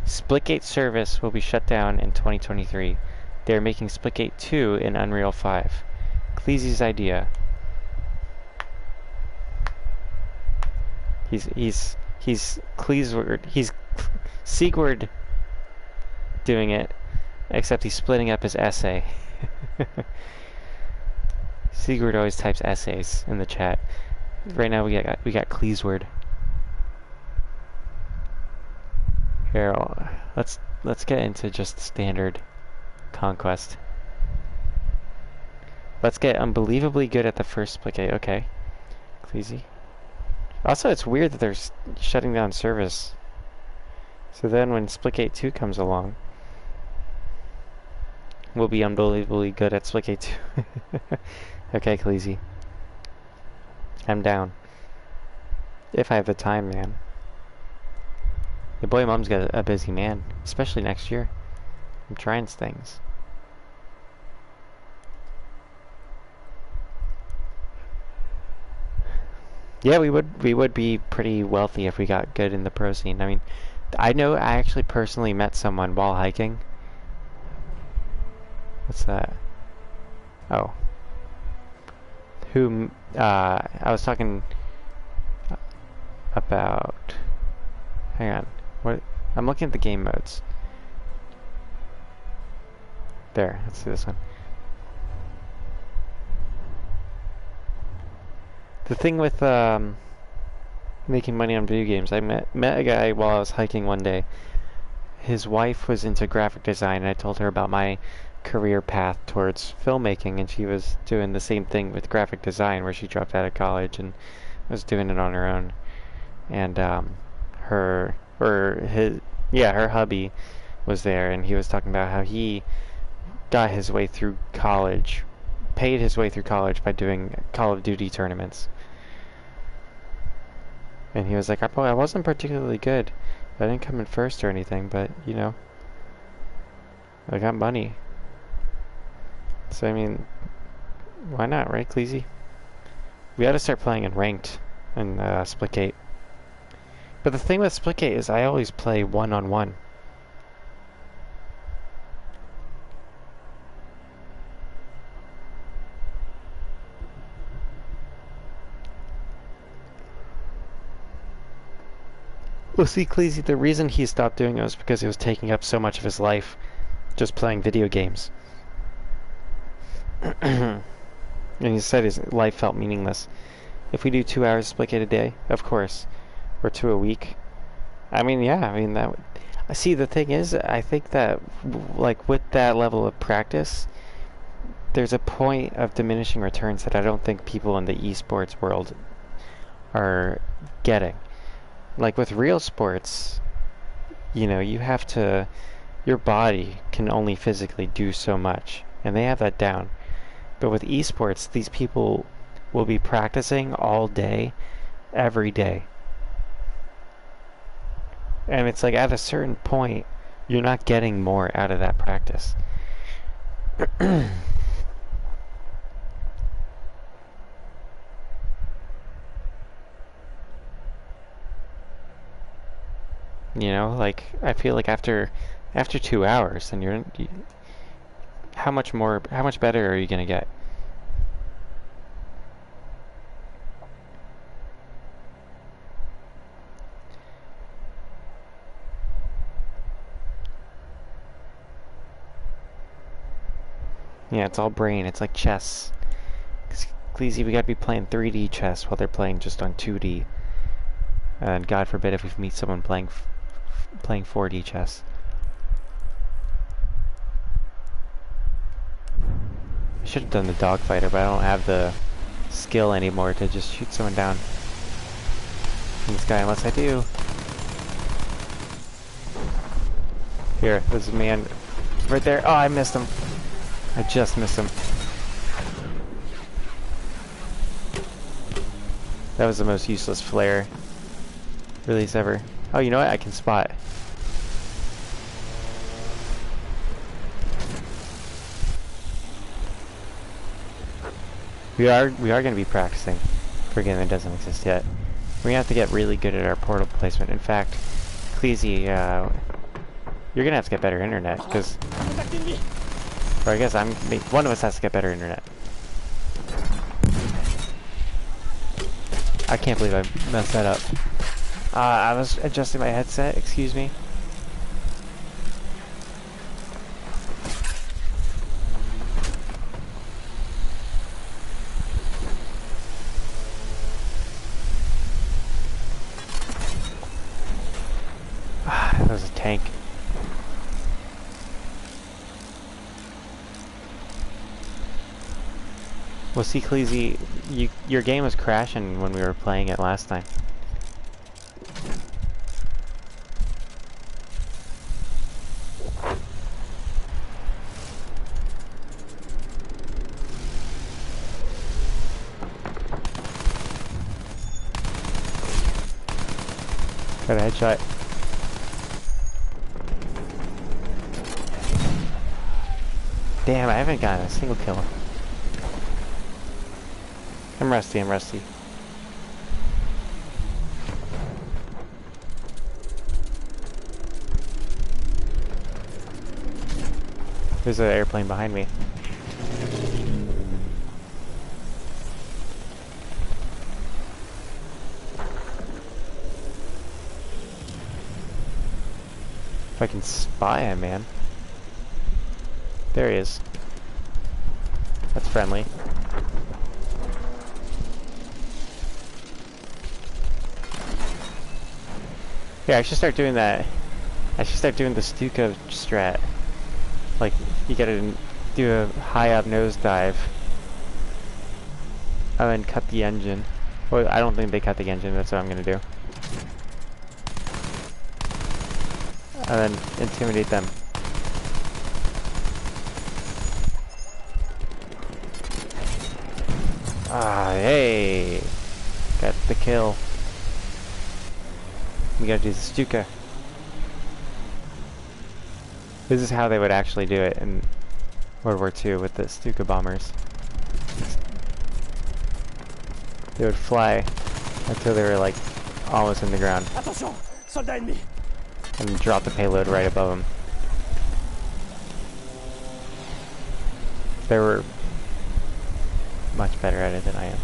Splitgate service will be shut down in 2023. They are making Splitgate 2 in Unreal 5. Cleasy's idea. He's Cleesward. He's Sigward doing it, except he's splitting up his essay. Sigurd always types essays in the chat. Right now we got Cleesward. Here, let's get into just standard conquest. Let's get unbelievably good at the first split gate. Okay. Easy. Also, it's weird that they're shutting down service. So then when Splitgate 2 comes along, we'll be unbelievably good at Splitgate 2. Okay, Khaleesi. I'm down. If I have the time, man. Your boy mom's got a busy man, especially next year. I'm trying things. Yeah, we would be pretty wealthy if we got good in the pro scene. I mean, I know I actually personally met someone while hiking. What's that? Oh. Who, I was talking about... Hang on. What? I'm looking at the game modes. There, let's do this one. The thing with making money on video games, I met a guy while I was hiking one day. His wife was into graphic design, and I told her about my career path towards filmmaking, and she was doing the same thing with graphic design, where she dropped out of college and was doing it on her own. And her hubby was there, and he was talking about how he got his way through college, paid his way through college by doing Call of Duty tournaments. And he was like, I wasn't particularly good. I didn't come in first or anything, but, you know, I got money. So, I mean, why not, right, Khaleesi? We ought to start playing in ranked in Splitgate. But the thing with Splitgate is I always play one-on-one. Well, see, Khaleesi, the reason he stopped doing it was because it was taking up so much of his life just playing video games. And he said his life felt meaningless. If we do 2 hours Splitgate a day, of course, or 2 a week. I mean, yeah, I mean, that... See, the thing is, I think that, like, with that level of practice, there's a point of diminishing returns that I don't think people in the esports world are getting. Like with real sports, you know, you have to, your body can only physically do so much, and they have that down. But with esports, these people will be practicing all day, every day. And it's like at a certain point, you're not getting more out of that practice. You know, like, I feel like after 2 hours, then how much better are you gonna get? Yeah, it's all brain. It's like chess. Khaleesi, we gotta be playing 3D chess while they're playing just on 2D. And God forbid if we meet someone playing 4D chess. I should have done the dogfighter, but I don't have the skill anymore to just shoot someone down in the sky unless I do. Here, there's a man right there. Oh, I missed him. I just missed him. That was the most useless flare release ever. Oh, you know what? I can spot. We are going to be practicing for a game that doesn't exist yet. We're going to have to get really good at our portal placement. In fact, Khaleesi, you're going to have to get better internet, because... Or I guess one of us has to get better internet. I can't believe I messed that up. I was adjusting my headset, excuse me. That was a tank. Well, see, Cleezy, your game was crashing when we were playing it last time. Got a headshot. Damn, I haven't gotten a single kill. I'm rusty, I'm rusty. There's an airplane behind me. If I can spy him, man. There he is. That's friendly. Yeah, I should start doing that. I should start doing the Stuka strat. Like, you gotta do a high up nosedive. And then cut the engine. Well, I don't think they cut the engine, that's what I'm gonna do. And then intimidate them. Ah, hey! Got the kill. We gotta do the Stuka. This is how they would actually do it in World War II with the Stuka bombers. They would fly until they were like almost in the ground. Attention, soldat ennemi. And drop the payload right above them. They were much better at it than I am.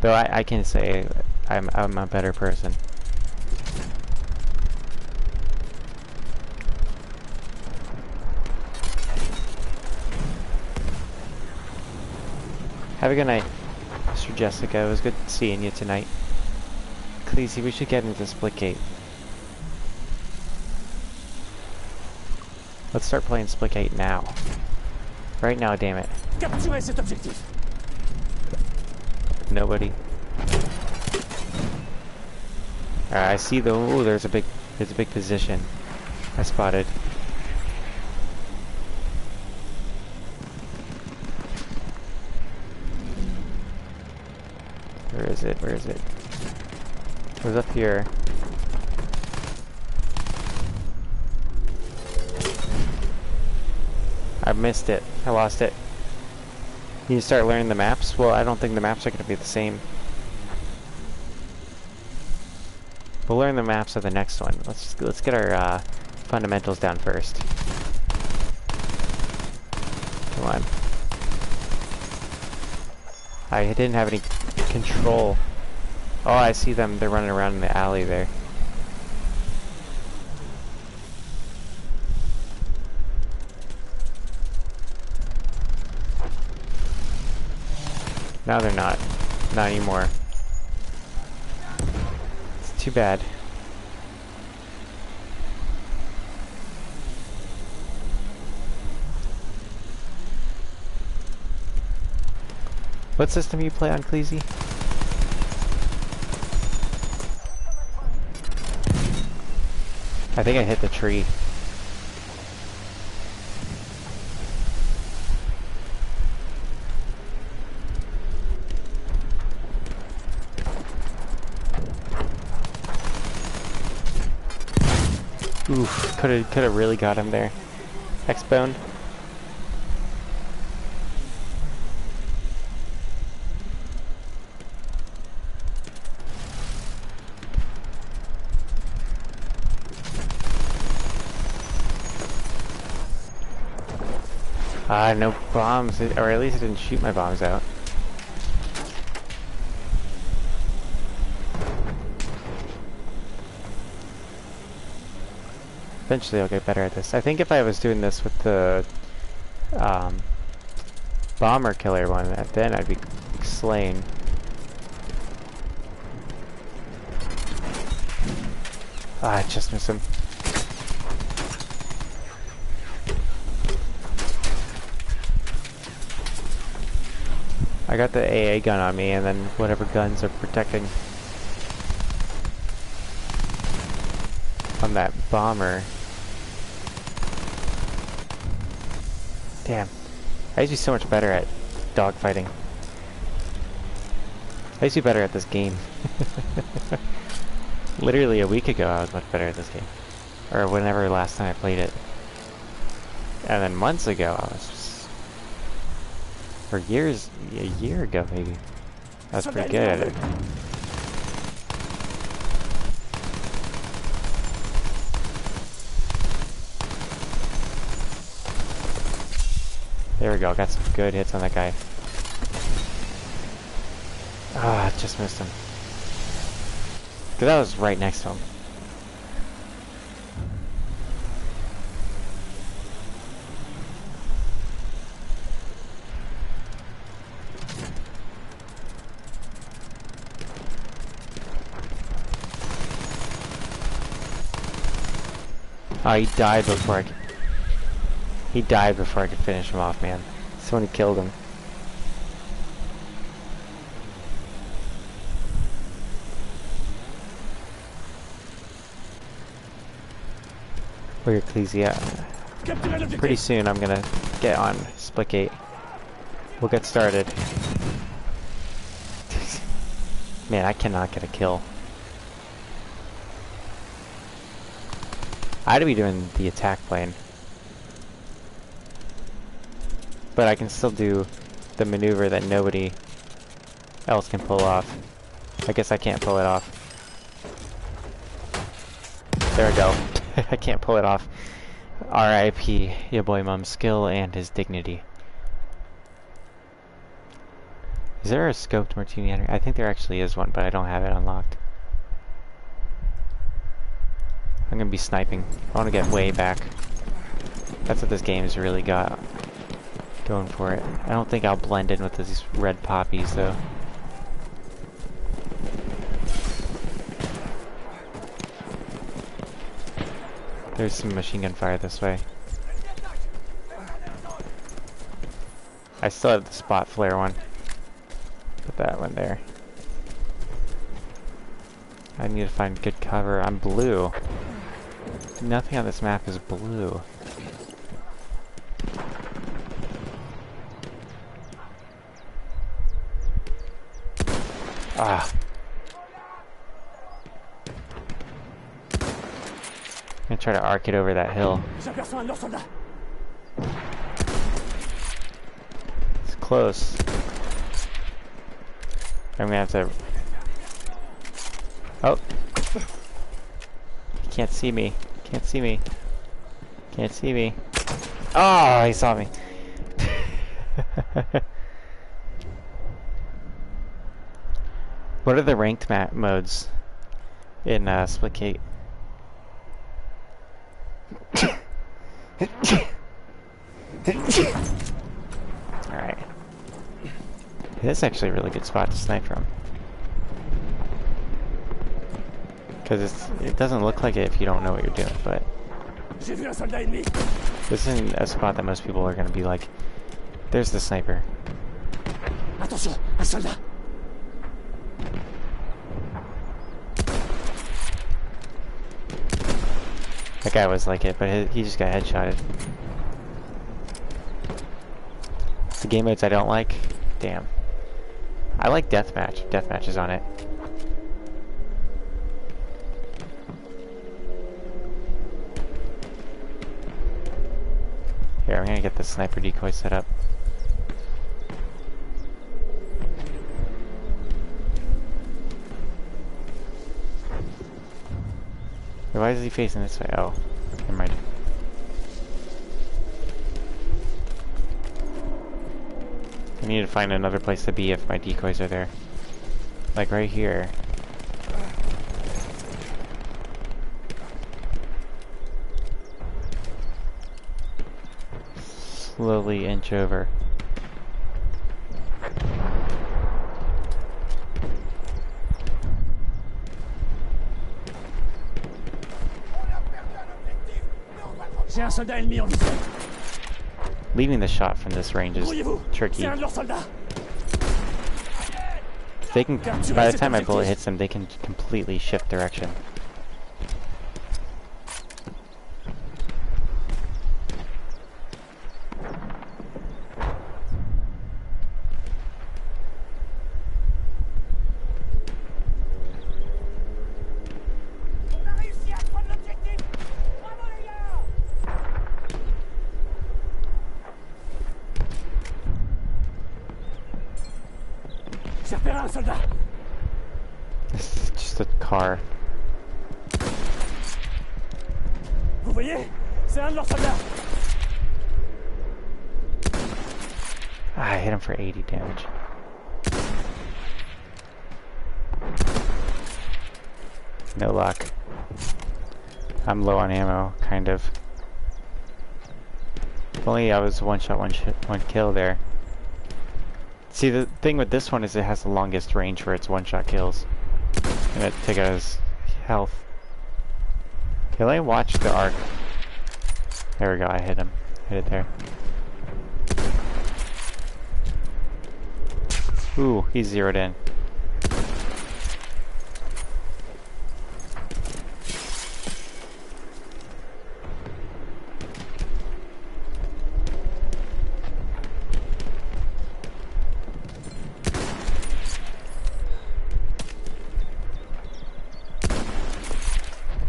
Though I can say I'm a better person. Have a good night, Mr. Jessica. It was good seeing you tonight. Cleesy, we should get into Splitgate. Let's start playing Splitgate now. Right now, damn it. Capturez cet objectif. Nobody. Alright, I see the. Ooh, there's a big position. I spotted. Where is it? Where is it? It was up here. I missed it. I lost it. You start learning the maps? Well, I don't think the maps are going to be the same. We'll learn the maps of the next one. Let's get our fundamentals down first. Come on. I didn't have any control. Oh, I see them. They're running around in the alley there. Now they're not. Not anymore. It's too bad. What system do you play on, Cleesy? I think I hit the tree. Oof, could have really got him there. X-Bone. No bombs, or at least it didn't shoot my bombs out. Eventually I'll get better at this. I think if I was doing this with the bomber killer one, then I'd be slain. Ah, I just missed him. I got the AA gun on me, and then whatever guns are protecting on that bomber. Damn. I used to be so much better at dogfighting. I used to be better at this game. Literally a week ago I was much better at this game. Or whenever last time I played it. And then months ago I was just... For years, a year ago maybe, I was pretty good at it. There we go, got some good hits on that guy. Ah, just missed him. Because I was right next to him. Oh, he died before I could... He died before I could finish him off, man. Someone killed him. Where Ecclesia? Pretty soon I'm gonna get on Splitgate. We'll get started. Man, I cannot get a kill. I had to be doing the attack plane. But I can still do the maneuver that nobody else can pull off. I guess I can't pull it off. There we go. I can't pull it off. R.I.P. your boy Mum's skill and his dignity. Is there a scoped martini Henry? I think there actually is one, but I don't have it unlocked. I'm gonna be sniping. I want to get way back. That's what this game's really got going for it. I don't think I'll blend in with these red poppies though. There's some machine gun fire this way. I still have the spot flare one. Put that one there. I need to find good cover. I'm blue. Nothing on this map is blue. Ah. I'm gonna try to arc it over that hill. It's close. I'm gonna have to... Oh! He can't see me. Can't see me. Can't see me. Oh, he saw me. What are the ranked map modes in Splitgate? Alright. This is actually a really good spot to snipe from. Because it doesn't look like it if you don't know what you're doing, but... This isn't a spot that most people are going to be like, there's the sniper. Attention, un soldat. That guy was like it, but he just got headshotted. The game modes I don't like? Damn. I like deathmatch. Deathmatch is on it. Here, I'm gonna get the sniper decoy set up. Why is he facing this way? Oh, never mind. I need to find another place to be if my decoys are there. Like right here. Slowly inch over. J'ai un soldat ennemi en visée. Leaving the shot from this range is tricky. C'est un de leurs soldats. They can, by the time my bullet hits them, they can completely shift direction. J'ai repéré un soldat. This is just a car. Vous voyez? C'est un de leurs soldats. Ah, I hit him for 80 damage. No luck. I'm low on ammo, kind of. If only I was one shot, one kill there. See, the thing with this one is it has the longest range for its one-shot kills. I'm gonna take out his health. Okay, let me watch the arc. There we go, I hit him. Hit it there. Ooh, he's zeroed in.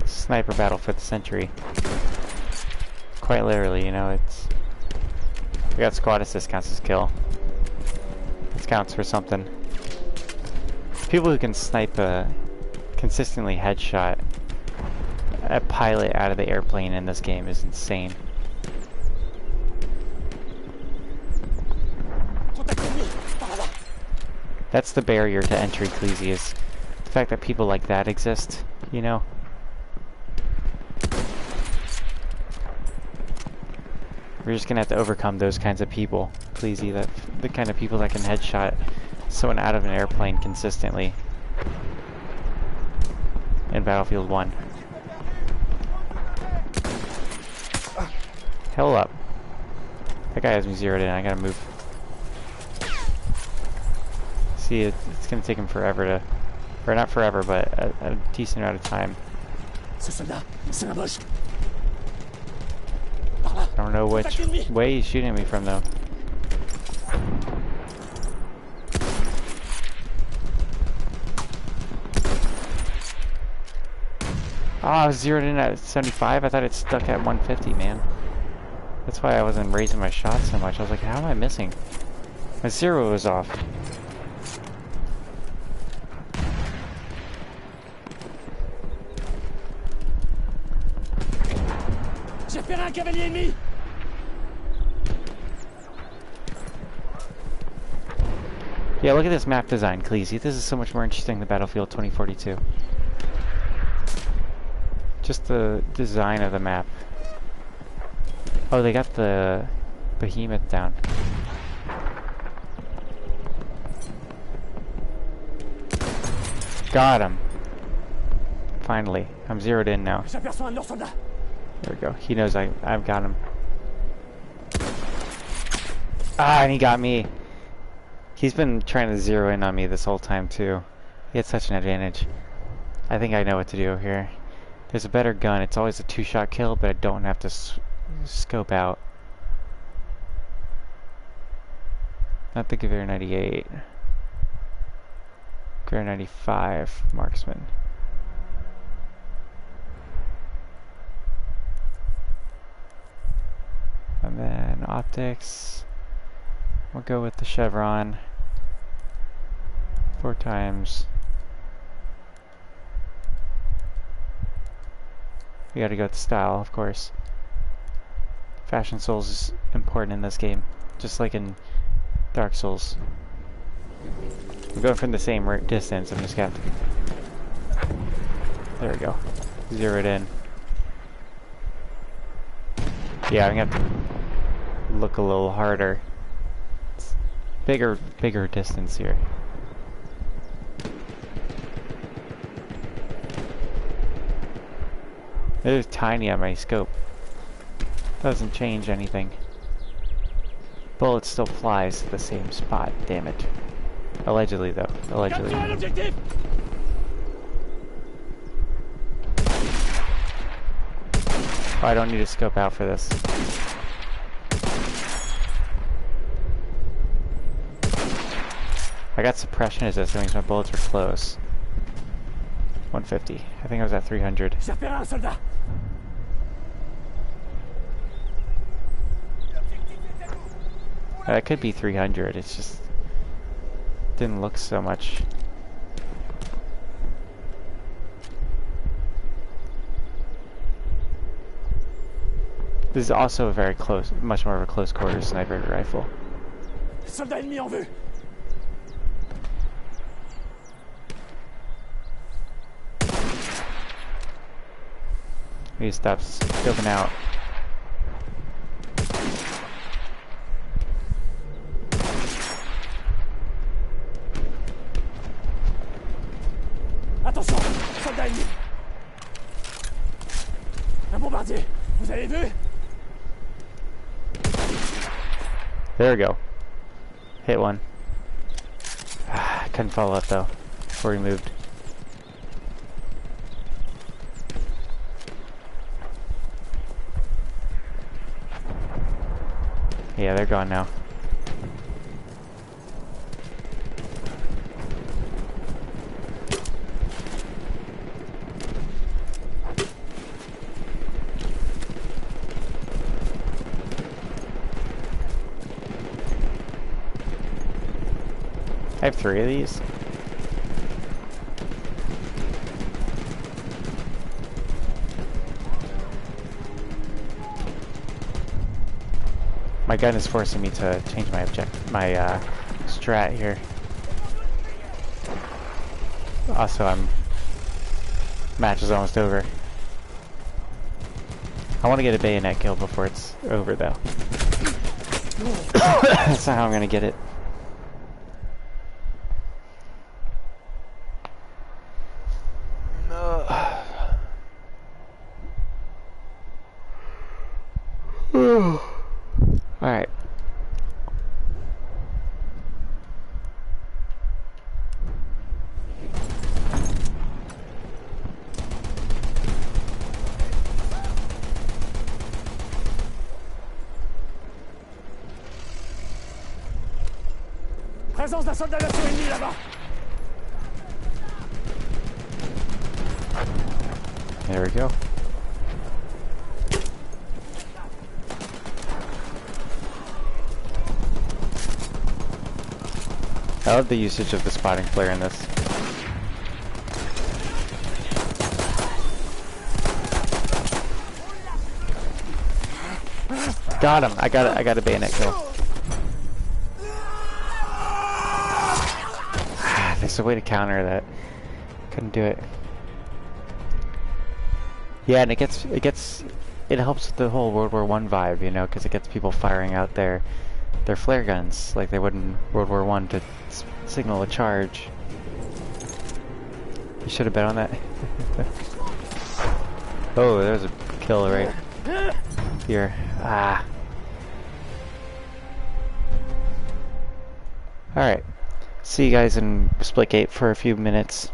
Sniper battle for the century. Quite literally, you know, it's... We got squad assist counts as kill. This counts for something. People who can snipe a consistently headshot a pilot out of the airplane in this game is insane. That's the barrier to entry, Cleasy, is the fact that people like that exist, you know? We're just gonna have to overcome those kinds of people, Cleasy, that the kind of people that can headshot someone out of an airplane consistently in Battlefield 1. Hell up. That guy has me zeroed in, I gotta move. See, it's gonna take him forever to... Or not forever, but a decent amount of time. Ce soldat, c'est un Boche. I don't know which way he's shooting me from, though. Oh, I was zeroed in at 75. I thought it stuck at 150, man. That's why I wasn't raising my shot so much. I was like, how am I missing? My zero was off. J'ai repéré un cavalier ennemi. Yeah, look at this map design, Cleasy. This is so much more interesting than Battlefield 2042. Just the design of the map. Oh, they got the behemoth down. Got him. Finally. I'm zeroed in now. J'aperçois un de leurs soldats. There we go. He knows I've got him. Ah, and he got me. He's been trying to zero in on me this whole time, too. He had such an advantage. I think I know what to do here. There's a better gun. It's always a two-shot kill, but I don't have to scope out. Not the Gewehr 98. Gewehr 95 marksman. And then optics. We'll go with the chevron. 4 times. We gotta go with the style, of course. Fashion Souls is important in this game, just like in Dark Souls. I'm going from the same distance, I'm just gonna have to... There we go. Zero it in. Yeah, I'm gonna have to look a little harder. It's bigger distance here. It is tiny on my scope. Doesn't change anything. Bullet still flies to the same spot, damn it. Allegedly, though. Allegedly. Capturez l'objectif! Oh, I don't need to scope out for this. I got suppression assist, that means my bullets were close. 150. I think I was at 300. J'ai repéré un soldat! That could be 300, it's just... didn't look so much. This is also a very close, much more of a close quarters sniper rifle. Soldat ennemi en vue! We need to stop scoping out. Attention! Soldat ennemi! Un bombardier! Vous avez vu? There we go. Hit one. I couldn't follow up though, before he moved. Yeah, they're gone now. I have 3 of these. My gun is forcing me to change my strat here. Also, match is almost over. I want to get a bayonet kill before it's over, though. That's not how I'm gonna get it. Alright. Présence d'un soldat d'assaut ennemi là-bas! There we go. I love the usage of the spotting flare in this. Got him! I got a bayonet kill. There's a way to counter that. Couldn't do it. Yeah, and it helps with the whole World War I vibe, you know, because it gets people firing out their flare guns like they would in World War I to signal a charge. You should have bet on that. Oh, there's a kill right here. Ah. Alright. See you guys in Splitgate for a few minutes.